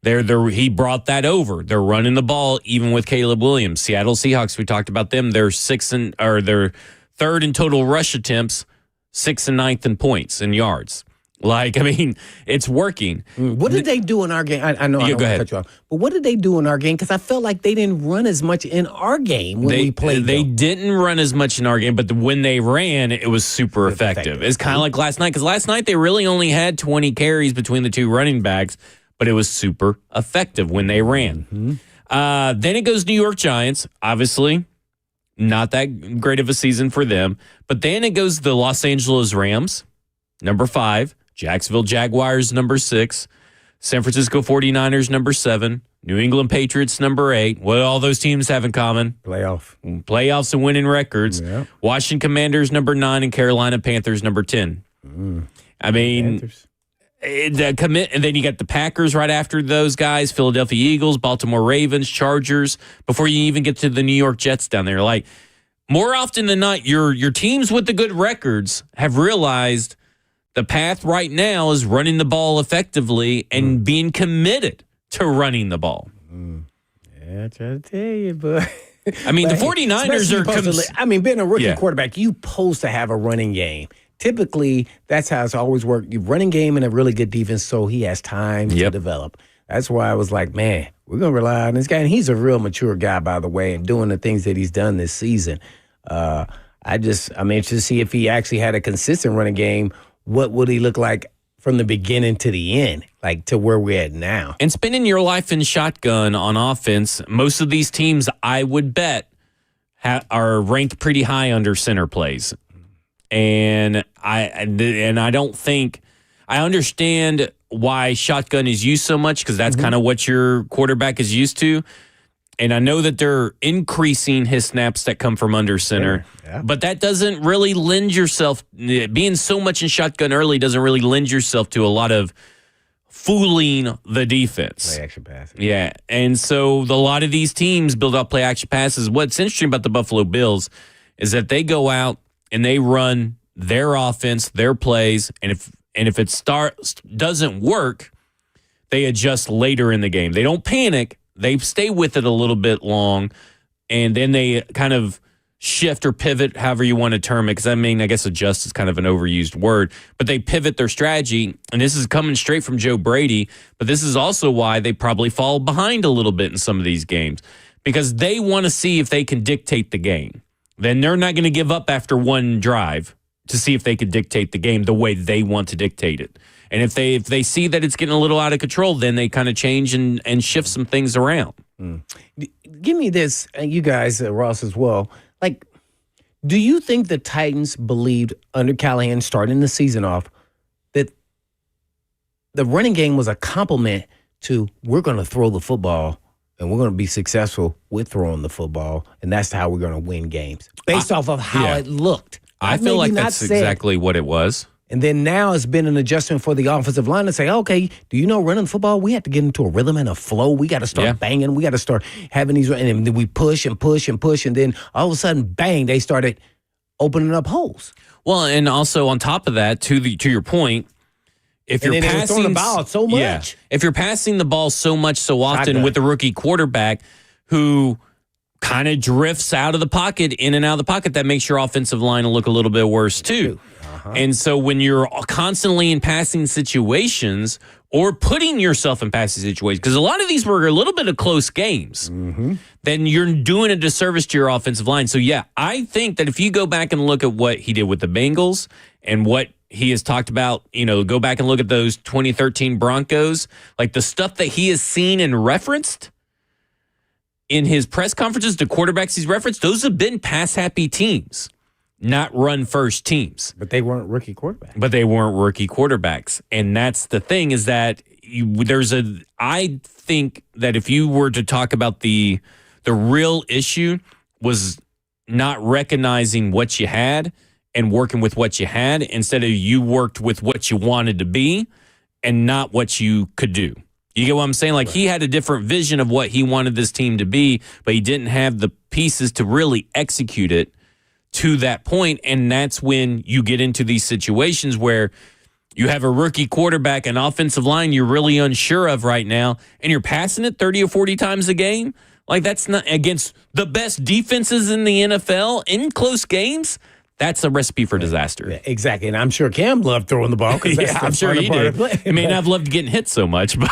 he brought that over. They're running the ball even with Caleb Williams. Seattle Seahawks, we talked about them. They're they're third in total rush attempts, 6th and 9th in points and yards. Like, I mean, it's working. What did they do in our game? I know I don't want to cut you off, but what did they do in our game? Because I felt like they didn't run as much in our game when we played. They didn't run as much in our game, but when they ran, it was super effective. It's kind of like last night, because last night they really only had 20 carries between the 2 running backs, but it was super effective when they ran. Then it goes New York Giants, obviously. Not that great of a season for them. But then it goes the Los Angeles Rams, number 5. Jacksonville Jaguars, number 6. San Francisco 49ers, number 7. New England Patriots, number 8. What do all those teams have in common? Playoffs and winning records. Yeah. Washington Commanders, number 9. And Carolina Panthers, number 10. I mean, and then you got the Packers right after those guys, Philadelphia Eagles, Baltimore Ravens, Chargers, before you even get to the New York Jets down there. Like, more often than not, your teams with the good records have realized the path right now is running the ball effectively and being committed to running the ball. Yeah, I try to tell you, but I mean, the 49ers are being a rookie quarterback, you supposed to have a running game. Typically, that's how it's always worked. You running game and a really good defense, so he has time to develop. That's why I was like, man, we're going to rely on this guy. And he's a real mature guy, by the way, and doing the things that he's done this season. I'm interested to see if he actually had a consistent running game. What would he look like from the beginning to the end, like to where we're at now? And spending your life in shotgun on offense, most of these teams, I would bet, are ranked pretty high under center plays. And I don't think I understand why shotgun is used so much, because that's kind of what your quarterback is used to. And I know that they're increasing his snaps that come from under center, but that doesn't really lend yourself, being so much in shotgun early doesn't really lend yourself to a lot of fooling the defense. Play action passes. Yeah. And so a lot of these teams build up play action passes. What's interesting about the Buffalo Bills is that they go out and they run their offense, their plays, and if it doesn't work, they adjust later in the game. They don't panic. They stay with it a little bit long, and then they kind of shift or pivot, however you want to term it, because I mean, I guess adjust is kind of an overused word, but they pivot their strategy, and this is coming straight from Joe Brady, but this is also why they probably fall behind a little bit in some of these games, because they want to see if they can dictate the game. Then they're not going to give up after one drive to see if they can dictate the game the way they want to dictate it. And if they see that it's getting a little out of control, then they kind of change and shift some things around. Give me this, and you guys, Ross, as well. Like, do you think the Titans believed under Callahan starting the season off that the running game was a complement to we're going to throw the football and we're going to be successful with throwing the football, and that's how we're going to win games based off of how it looked? I feel like that's exactly what it was. And then now it's been an adjustment for the offensive line to say, okay, do you know running football, we have to get into a rhythm and a flow. We got to start banging. We got to start having these, and then we push and push and push. And then all of a sudden, bang, they started opening up holes. Well, and also on top of that, to your point, if you're passing the ball so much, if you're passing the ball so much so often with a rookie quarterback who kind of drifts out of the pocket, in and out of the pocket, that makes your offensive line look a little bit worse too. And so when you're constantly in passing situations or putting yourself in passing situations, because a lot of these were a little bit of close games, then you're doing a disservice to your offensive line. So, yeah, I think that if you go back and look at what he did with the Bengals and what he has talked about, go back and look at those 2013 Broncos, like the stuff that he has seen and referenced in his press conferences, the quarterbacks he's referenced, those have been pass-happy teams. Not run-first teams. But they weren't rookie quarterbacks. And that's the thing, is that I think that if you were to talk about the real issue was not recognizing what you had and working with what you had, instead of you worked with what you wanted to be and not what you could do. You get what I'm saying? Like, he had a different vision of what he wanted this team to be, but he didn't have the pieces to really execute it to that point, and that's when you get into these situations where you have a rookie quarterback, an offensive line you're really unsure of right now, and you're passing it 30 or 40 times a game. Like, that's not against the best defenses in the NFL in close games. That's a recipe for disaster. Yeah, exactly, and I'm sure Cam loved throwing the ball. Yeah, I'm sure he did. He may not have loved getting hit so much, but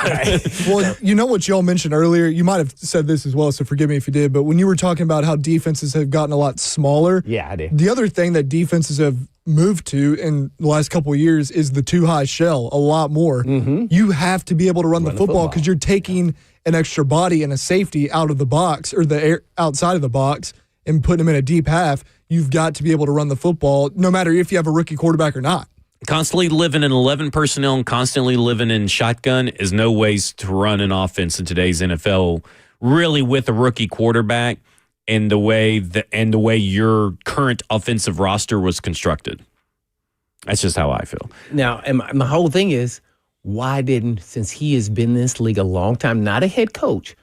well, you know what y'all mentioned earlier. You might have said this as well, so forgive me if you did. But when you were talking about how defenses have gotten a lot smaller, yeah, I did. The other thing that defenses have moved to in the last couple of years is the too high shell. A lot more. You have to be able to run the football because you're taking an extra body and a safety out of the box or the air outside of the box and putting them in a deep half. You've got to be able to run the football, no matter if you have a rookie quarterback or not. Constantly living in 11 personnel and constantly living in shotgun is no ways to run an offense in today's NFL, really, with a rookie quarterback and the way your current offensive roster was constructed. That's just how I feel. Now, and my whole thing is, why didn't, since he has been in this league a long time, not a head coach,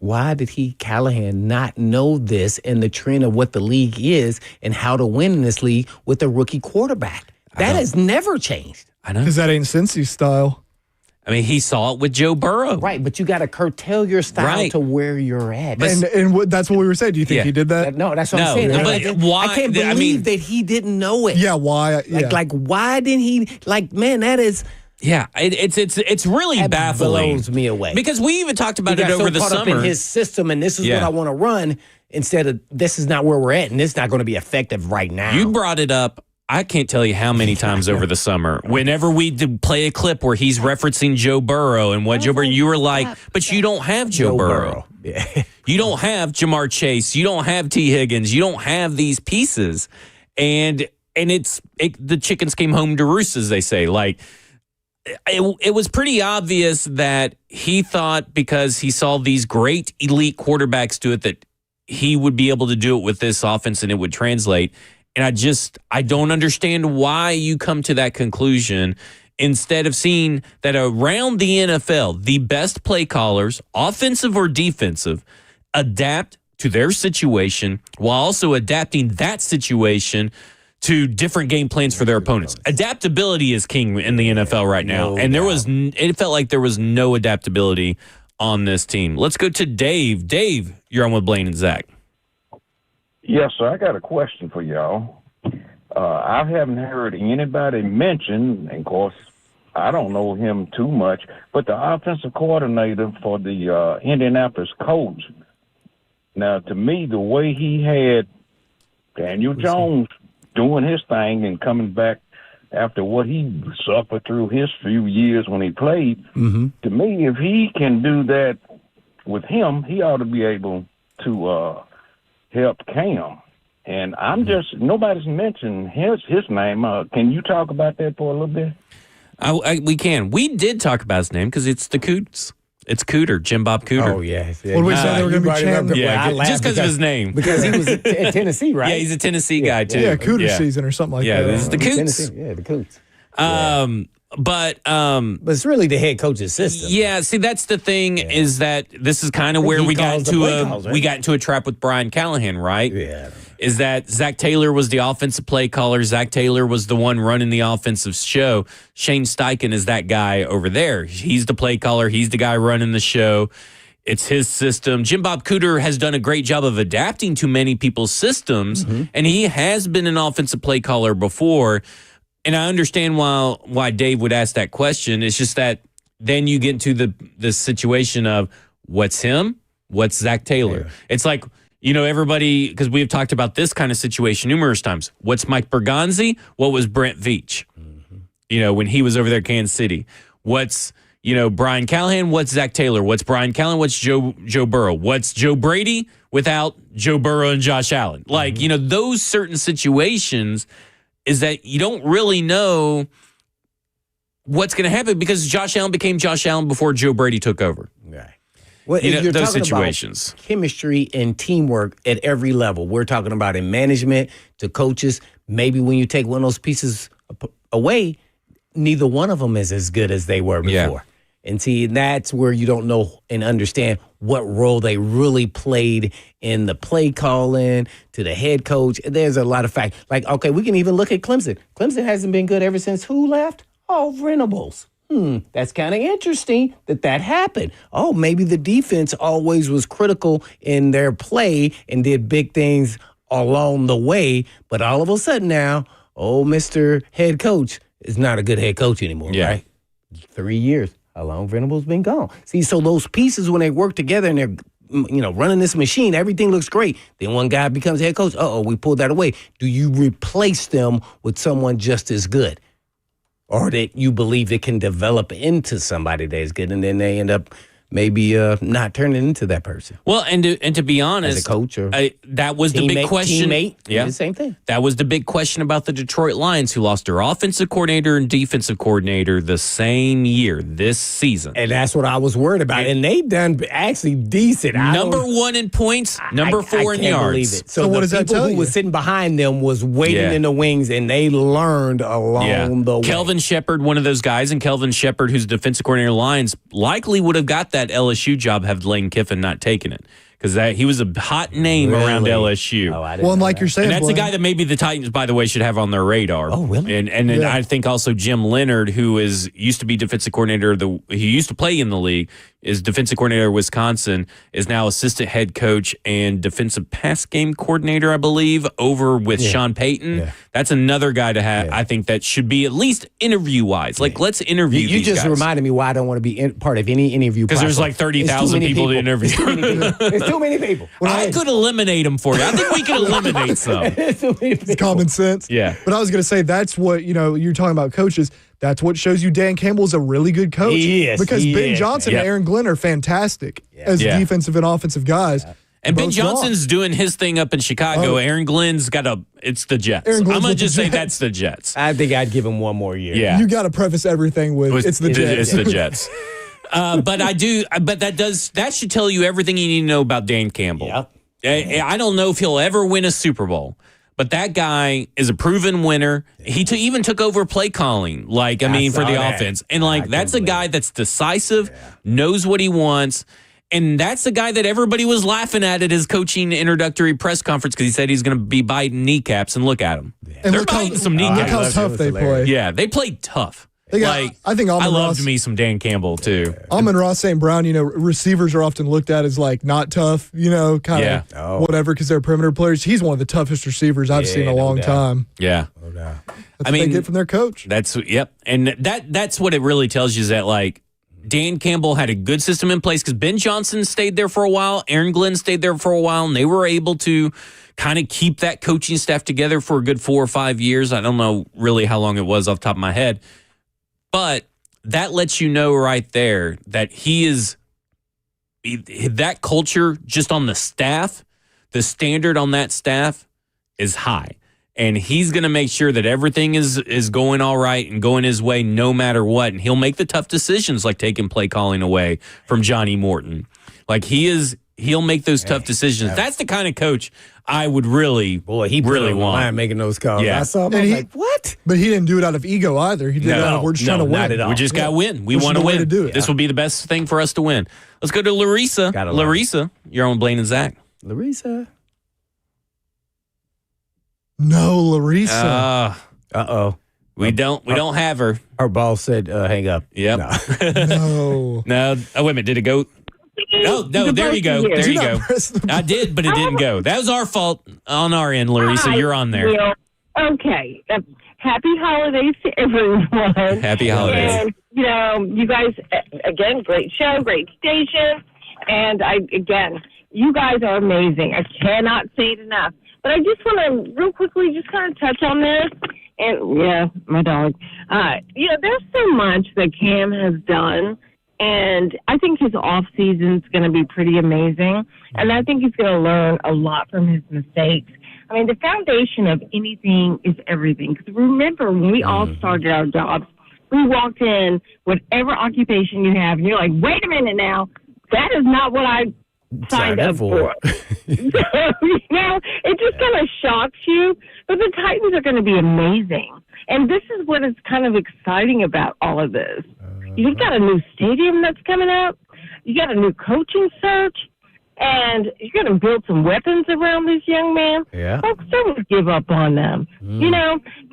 why did Callahan not know this and the trend of what the league is and how to win in this league with a rookie quarterback? That has never changed. I know. Because that ain't Cincy's style. I mean, he saw it with Joe Burrow. Right, but you got to curtail your style to where you're at. And that's what we were saying. Do you think he did that? No, that's what I'm saying. But why? I can't believe that he didn't know it. Yeah, why? Yeah. Like why didn't he? Like, man, that is... Yeah, it's really that baffling. Blows me away. Because we even talked about it over the summer. Up in his system, and this is what I want to run, instead of this is not where we're at, and it's not going to be effective right now. You brought it up. I can't tell you how many times over the summer. Whenever we did play a clip where he's referencing Joe Burrow and what Joe Burrow, you were like, but you don't have Joe Burrow. Yeah. You don't have Jamar Chase. You don't have T. Higgins. You don't have these pieces. And the chickens came home to roost, as they say. Like, it was pretty obvious that he thought because he saw these great elite quarterbacks do it that he would be able to do it with this offense and it would translate. And I don't understand why you come to that conclusion instead of seeing that around the NFL, the best play callers, offensive or defensive, adapt to their situation while also adapting that situation to different game plans for their opponents. Adaptability is king in the NFL right now. And it felt like there was no adaptability on this team. Let's go to Dave. Dave, you're on with Blaine and Zach. Yes, sir. I got a question for y'all. I haven't heard anybody mention, and of course, I don't know him too much, but the offensive coordinator for the Indianapolis Colts. Now, to me, the way he had Daniel Jones doing his thing and coming back after what he suffered through his few years when he played, to me, if he can do that with him, he ought to be able to help Cam. And I'm just, nobody's mentioned his name. Can you talk about that for a little bit? We can. We did talk about his name because it's the Coots. It's Cooter, Jim Bob Cooter. Oh, yes. What did we say they were going to be chanting? Yeah, just because of his name. Because he was at Tennessee, right? Yeah, he's a Tennessee guy, too. Yeah, Cooter season or something like that. Yeah, this is the Coots. Tennessee. Yeah, the Coots. But it's really the head coach's system. Yeah, see, that's the thing is that this is kind of where we got into a trap with Brian Callahan, right? Yeah. Is that Zach Taylor was the offensive play caller. Zach Taylor was the one running the offensive show. Shane Steichen is that guy over there. He's the play caller. He's the guy running the show. It's his system. Jim Bob Cooter has done a great job of adapting to many people's systems, and he has been an offensive play caller before. And I understand why Dave would ask that question. It's just that then you get into the situation of what's him, what's Zach Taylor. Yeah. It's like, everybody, because we've talked about this kind of situation numerous times. What's Mike Bergonzi? What was Brent Veach? When he was over there at Kansas City. What's, Brian Callahan? What's Zach Taylor? What's Brian Callahan? What's Joe Burrow? What's Joe Brady without Joe Burrow and Josh Allen? Like, those certain situations is that you don't really know what's going to happen because Josh Allen became Josh Allen before Joe Brady took over. Right. Well, you're those talking situations. About chemistry and teamwork at every level. We're talking about in management to coaches. Maybe when you take one of those pieces away, neither one of them is as good as they were before. Yeah. And see, that's where you don't know and understand what role they really played in the play calling to the head coach. There's a lot of facts. Like, okay, we can even look at Clemson. Clemson hasn't been good ever since who left? Oh, Venables. That's kind of interesting that happened. Oh, maybe the defense always was critical in their play and did big things along the way. But all of a sudden now, Mr. Head Coach is not a good head coach anymore, right? 3 years. How long Venables been gone? See, so those pieces, when they work together and they're, running this machine, everything looks great. Then one guy becomes head coach. We pulled that away. Do you replace them with someone just as good? Or that you believe it can develop into somebody that is good, and then they end up maybe not turning into that person. Well, and to be honest, as a coach or that was the big question. Yeah, the same thing. That was the big question about the Detroit Lions, who lost their offensive coordinator and defensive coordinator the same year this season. And that's what I was worried about. And they done actually decent. Number 1 in points, number 4 in yards. Believe it. So what does that tell you? The people who was sitting behind them was waiting in the wings, and they learned along the way. Kelvin Shepard, one of those guys, and Kelvin Shepard, who's defensive coordinator of the Lions, likely would have got that LSU job had Lane Kiffin not taken it. Because he was a hot name around LSU. And like you're saying, and that's the guy that maybe the Titans, by the way, should have on their radar. Oh, really? And I think also Jim Leonard, who used to be defensive coordinator, he used to play in the league, is defensive coordinator of Wisconsin, is now assistant head coach and defensive pass game coordinator, I believe, over with Sean Payton. Yeah. That's another guy to have. I think that should be at least interview-wise. Like, let's interview these guys. You just reminded me why I don't want to be part of any interview process. Because there's like 30,000 people to interview. There's too many people. I could eliminate them for you. I think we could eliminate some. It's common sense. Yeah. But I was going to say, that's what, you're talking about coaches. That's what shows you Dan Campbell's a really good coach. He is. Because Ben Johnson and Aaron Glenn are fantastic as defensive and offensive guys. And Ben Johnson's doing his thing up in Chicago. Aaron Glenn's it's the Jets. I'm going to just say that's the Jets. I think I'd give him one more year. Yeah. You got to preface everything with it's the Jets. It's the Jets. But that should tell you everything you need to know about Dan Campbell. Yep. I don't know if he'll ever win a Super Bowl, but that guy is a proven winner. He even took over play calling, for the offense. And that's a guy that's decisive, knows what he wants. And that's the guy that everybody was laughing at his coaching introductory press conference because he said he's going to be biting kneecaps, and look at him. And They're biting some kneecaps. Look how tough they play. Yeah, they played tough. I think I loved Ross, me some Dan Campbell too. Ross St. Brown, receivers are often looked at as like not tough, kind of whatever because they're perimeter players. He's one of the toughest receivers I've seen in a long time. Yeah. No doubt. That's what they get from their coach. And that's what it really tells you is that like Dan Campbell had a good system in place because Ben Johnson stayed there for a while, Aaron Glenn stayed there for a while, and they were able to kind of keep that coaching staff together for a good 4 or 5 years. I don't know really how long it was off the top of my head. But that lets you know right there that that culture just on the staff, the standard on that staff is high. And he's going to make sure that everything is going all right and going his way no matter what. And he'll make the tough decisions like taking play calling away from Johnny Morton. Like he'll make those tough decisions. Yeah. That's the kind of coach I would really want. Making those calls. Yeah. I saw him. I was like, what? But he didn't do it out of ego either. He did it out of we're just trying to win. Not at all. We just got to win. We want to win. This will be the best thing for us to win. Let's go to Larissa. Larissa, you're on Blaine and Zach. Larissa. No, Larissa. Uh-oh. We don't have her. Our boss said hang up. Yep. No. No. Oh, wait a minute. Did it go? No, there you go. There you go. I did, but it didn't go. That was our fault on our end, Larissa. You're on there. Okay. Happy holidays to everyone. Happy holidays. And, you guys, again, great show, great station. And you guys are amazing. I cannot say it enough. But I just want to real quickly just kind of touch on this. And, my dog. There's so much that Cam has done. And I think his off season is going to be pretty amazing. And I think he's going to learn a lot from his mistakes. I mean, the foundation of anything is everything. Because remember, when we all started our jobs, we walked in, whatever occupation you have, and you're like, wait a minute now, that is not what I signed up for. So, it just kind of shocks you. But the Titans are going to be amazing. And this is what is kind of exciting about all of this. You've got a new stadium that's coming up. You got a new coaching search. And you're going to build some weapons around this young man. Yeah. Folks, don't give up on them.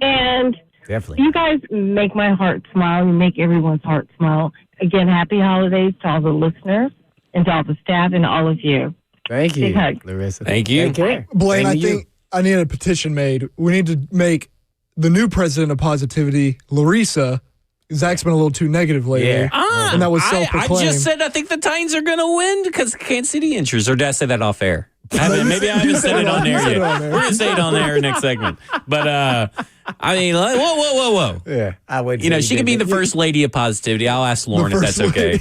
And definitely. You guys make my heart smile. You make everyone's heart smile. Again, happy holidays to all the listeners and to all the staff and all of you. Thank you, Big hug. Larissa. Thank you. Take care. Blaine, Same I to you. think I need a petition made. We need to make the new president of positivity, Larissa. Zach's been a little too negative lately. Yeah. And that was I self-proclaimed. just said I think the Titans are going to win because Kansas City injuries. Or did I say that off air? Maybe I haven't said it on air yet. We're going to say it on air next segment. But, I mean, like, whoa. Yeah. I would. She can be the first lady of positivity. I'll ask Lauren if that's okay.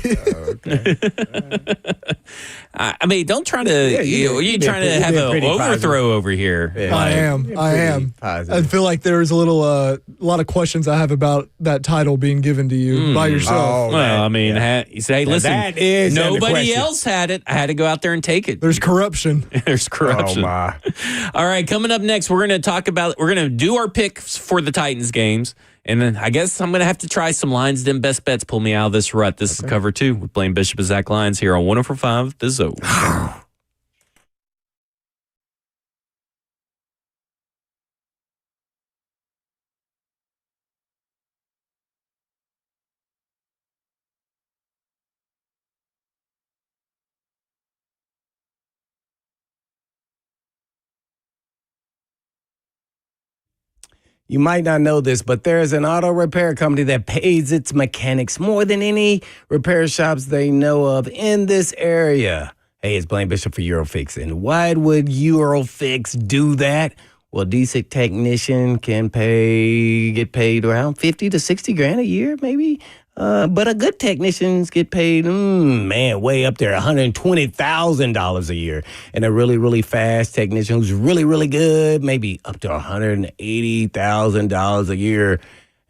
I mean, don't try to. You're trying to have an overthrow over here. Yeah. I am. Positive. I feel like there's a lot of questions I have about that title being given to you by yourself. Well, I mean, you say, Now listen, that is nobody question. else had it. I had to go out there and take it. There's corruption. There's corruption. Oh, my. All right, coming up next, we're going to do our picks for the Titans games. And then I guess I'm going to have to try some lines. Them best bets pull me out of this rut. This is Cover 2 with Blaine Bishop and Zach Lyons here on 104.5 The Zone. You might not know this, but there's an auto repair company that pays its mechanics more than any repair shops they know of in this area. Hey, it's Blaine Bishop for Eurofix. And why would Eurofix do that? Well, a decent technician can get paid around 50 to 60 grand a year, maybe. But a good technicians get paid, way up there, $120,000 a year. And a really, really fast technician who's really, really good, maybe up to $180,000 a year.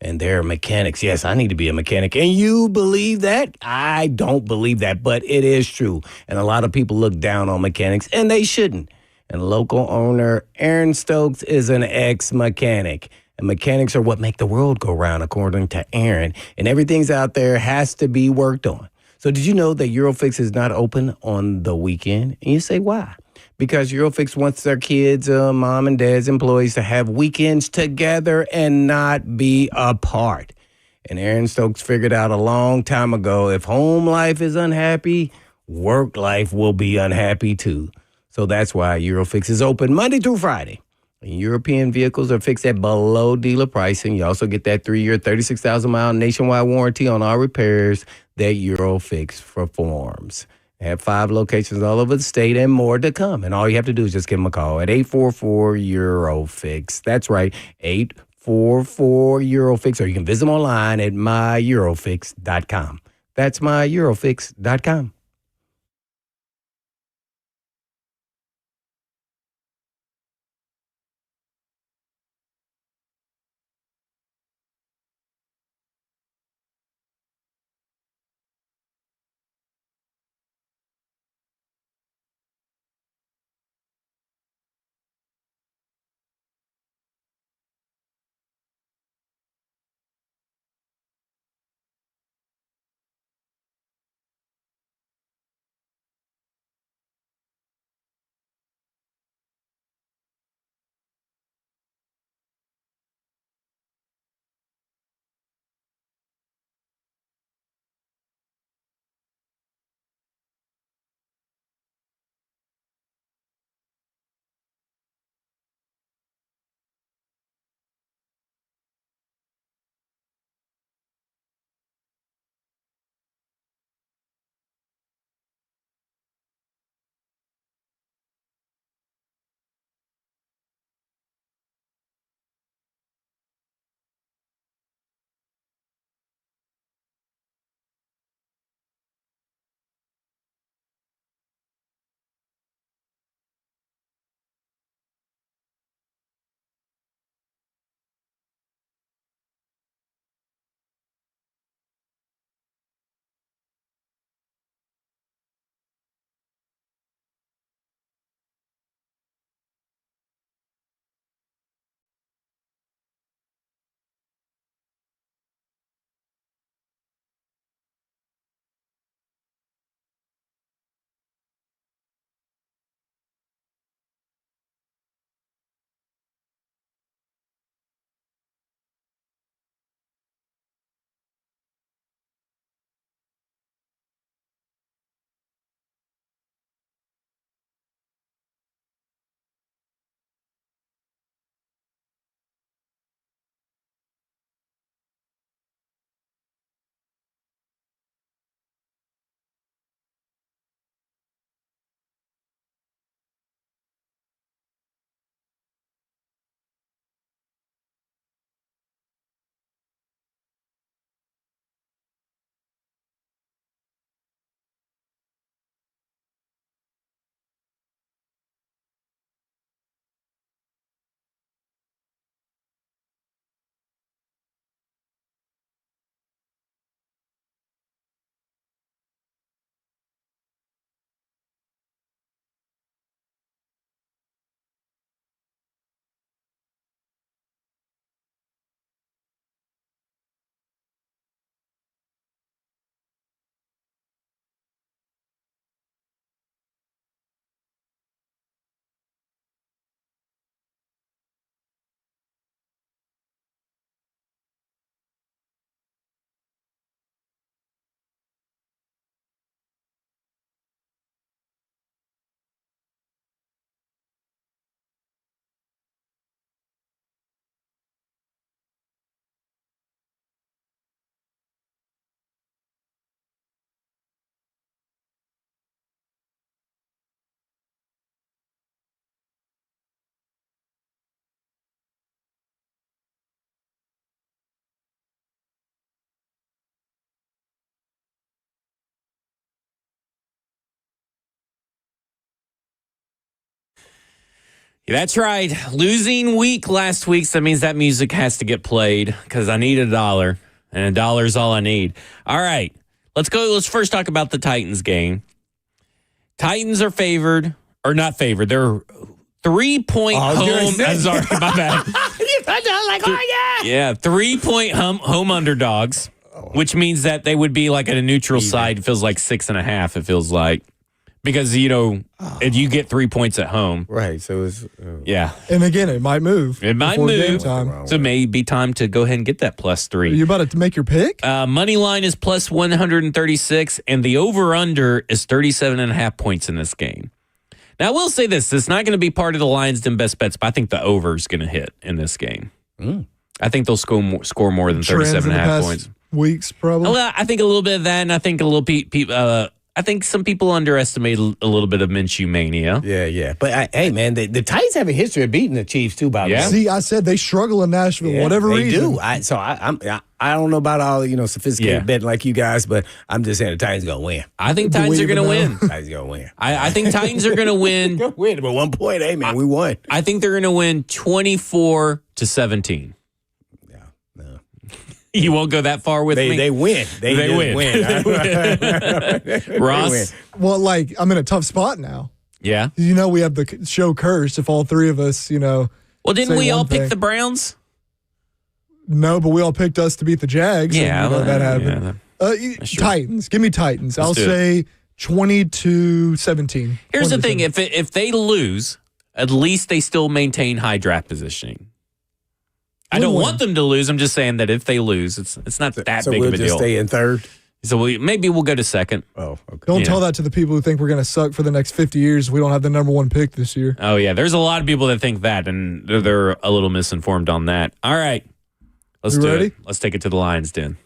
And they're mechanics. Yes, I need to be a mechanic. And you believe that? I don't believe that, but it is true. And a lot of people look down on mechanics, and they shouldn't. And local owner Aaron Stokes is an ex-mechanic. And mechanics are what make the world go round, according to Aaron. And everything's out there has to be worked on. So did you know that Eurofix is not open on the weekend? And you say, why? Because Eurofix wants their kids, mom and dad's employees to have weekends together and not be apart. And Aaron Stokes figured out a long time ago, if home life is unhappy, work life will be unhappy too. So that's why Eurofix is open Monday through Friday. And European vehicles are fixed at below dealer pricing. You also get that 3-year, 36,000-mile nationwide warranty on all repairs that Eurofix performs. They have 5 locations all over the state and more to come. And all you have to do is just give them a call at 844-EUROFIX. That's right, 844-EUROFIX. Or you can visit them online at myeurofix.com. That's myeurofix.com. That's right. Losing week last week, so that means that music has to get played because I need $1, and $1 is all I need. All right, let's go. Let's first talk about the Titans game. Titans are favored, or not favored. They're 3-point home. Sorry, my bad. Yeah, 3-point home underdogs, which means that they would be like at a neutral side. It feels like 6.5. It feels like. Because, if you get 3 points at home. Right. So it's. Yeah. And again, it might move. It might before game move. time. So it may be time to go ahead and get that +3. Are you about to make your pick? Money line is +136, and the over-under is 37.5 points in this game. Now, I will say this. It's not going to be part of the Lions' Den best bets, but I think the over is going to hit in this game. I think they'll score more than 37.5 points. Weeks, probably. Well, I think a little bit of that, and I think I think some people underestimate a little bit of Minshew mania. Yeah. But, hey, man, the Titans have a history of beating the Chiefs, too, by the way. See, I said they struggle in Nashville, whatever reason. They do. I don't know about all, sophisticated betting like you guys, but I'm just saying the Titans going to win. I think Titans are going to win. Titans going to win. I think Titans are going to win. Going to win, but 1 point. Hey, man, we won. I think they're going to win 24-17. You won't go that far with me? They win. They win. Ross? Well, I'm in a tough spot now. Yeah. We have the show curse if all three of us, Well, didn't we all pick thing. the Browns? No, but we all picked us to beat the Jags. Yeah. And, that happened. Titans. Give me Titans. I'll say 20-17. Here's the thing. If they lose, at least they still maintain high draft positioning. I don't want them to lose. I'm just saying that if they lose, it's not that big of a deal. So we'll just stay in third? So maybe we'll go to second. Oh, okay. Don't tell that to the people who think we're going to suck for the next 50 years. We don't have the number one pick this year. Oh, yeah. There's a lot of people that think that, and they're a little misinformed on that. All right. Let's do it. Let's take it to the Lions' Den.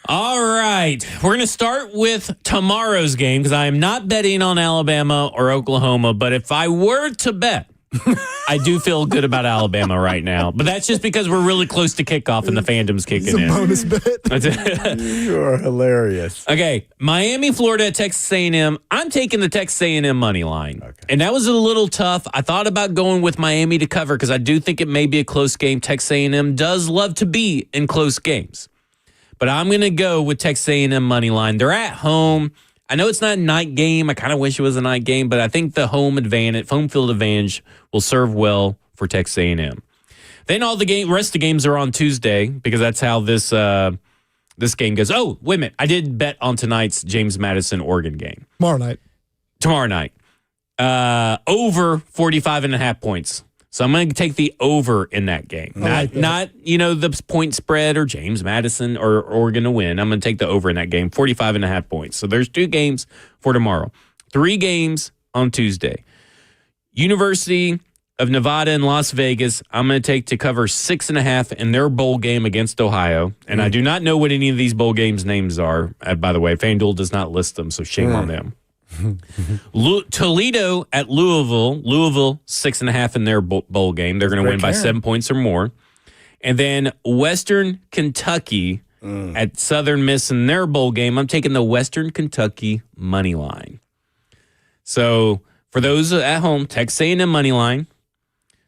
All right. We're going to start with tomorrow's game because I am not betting on Alabama or Oklahoma. But if I were to bet, I do feel good about Alabama right now. But that's just because we're really close to kickoff and the fandom's kicking in. It's a bonus bet. You are hilarious. Okay. Miami, Florida, Texas A&M. I'm taking the Texas A&M money line. Okay. And that was a little tough. I thought about going with Miami to cover because I do think it may be a close game. Texas A&M does love to be in close games. But I'm going to go with Texas A&M money line. They're at home. I know it's not a night game. I kind of wish it was a night game, but I think the home field advantage will serve well for Texas A&M. Then all the rest of the games are on Tuesday because that's how this game goes. Oh, wait a minute. I did bet on tonight's James Madison Oregon game. Tomorrow night. Over 45.5 points. So I'm going to take the over in that game. Not the point spread or James Madison or Oregon to win. I'm going to take the over in that game, 45.5 points. So there's 2 games for tomorrow. 3 games on Tuesday. University of Nevada in Las Vegas, I'm going to take to cover 6.5 in their bowl game against Ohio. And I do not know what any of these bowl games names are. By the way, FanDuel does not list them, so shame on them. Toledo at Louisville 6.5 in their bowl game. They're going to win by 7 points or more. And then Western Kentucky at Southern Miss in their bowl game. I'm taking the Western Kentucky money line. So for those at home, Texas A&M money line,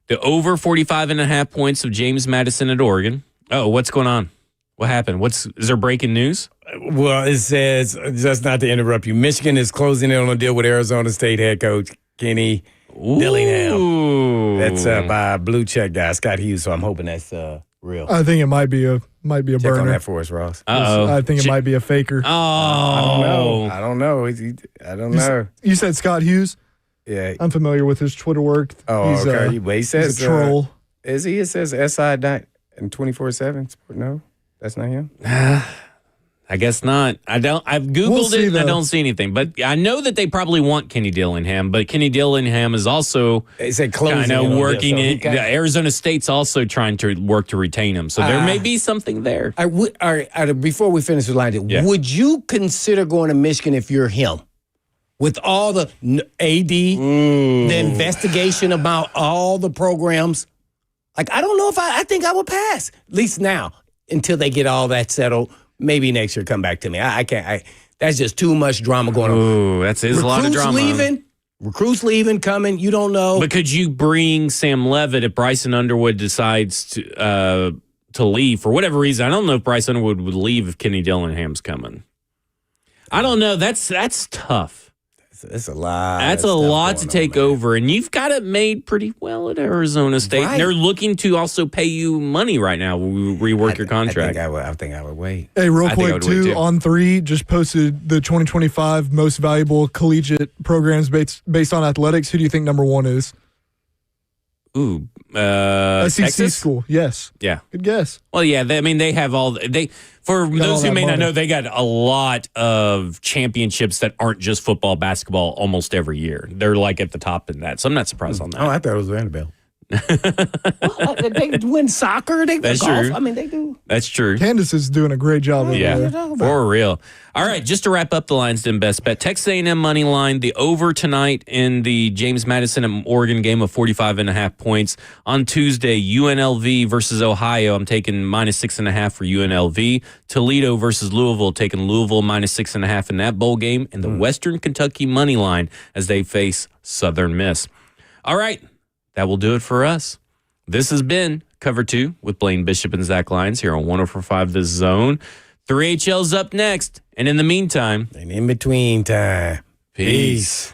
the over 45.5 points of James Madison at Oregon. Oh, what's going on? What happened? Is there breaking news? Well, it says, just not to interrupt you, Michigan is closing in on a deal with Arizona State head coach Kenny Dillingham. That's by Blue Check guy Scott Hughes. So I'm hoping that's real. I think it might be a Check burner. on that for us, Ross. I think it might be a faker. I don't know. You said Scott Hughes? Yeah. I'm familiar with his Twitter work. Okay. He says he's a troll. Is he? It says SI and 24/7. No, that's not him. I guess not. I've Googled it and I don't see anything. But I know that they probably want Kenny Dillingham, but Kenny Dillingham is also kind of working it. Arizona State's also trying to work to retain him. So there may be something there. All right, before we finish the line, would you consider going to Michigan if you're him? With all the AD, the investigation about all the programs? Like, I don't know if I think I would pass, at least now, until they get all that settled. Maybe next year come back to me. I can't. That's just too much drama going on. Ooh, that's a lot of drama. Recruits leaving, coming. You don't know. But could you bring Sam Levitt if Bryson Underwood decides to leave for whatever reason? I don't know if Bryce Underwood would leave if Kenny Dillingham's coming. I don't know. That's tough. It's a lot. That's a lot to take over, and you've got it made pretty well at Arizona State. Right. And they're looking to also pay you money right now. Rework your contract. I think I would wait. Hey, real I think I quick, would wait, too, too. On 3 just posted the 2025 most valuable collegiate programs based on athletics. Who do you think number 1 is? Ooh, SEC Texas? school. Yes. Yeah. Good guess. Well, yeah. They have all for all those who that may not money. know, they got a lot of championships that aren't just football, basketball, almost every year. They're like at the top in that, so I'm not surprised on that. Oh, I thought it was Vanderbilt. They win soccer. They That's golf. true. I mean, they do. That's true. Candace is doing a great job. over Yeah, there. for real. All right, just to wrap up the Lions Den best bet, Texas A&M money line, the over tonight in the James Madison and Oregon game of 45.5 points. On Tuesday, UNLV versus Ohio. I'm taking -6.5 for UNLV. Toledo versus Louisville, taking Louisville -6.5 in that bowl game. And the Western Kentucky money line as they face Southern Miss. All right, that will do it for us. This has been Cover 2 with Blaine Bishop and Zach Lyons here on 104.5 The Zone. 3HL's up next. And in the meantime, And in between time. peace.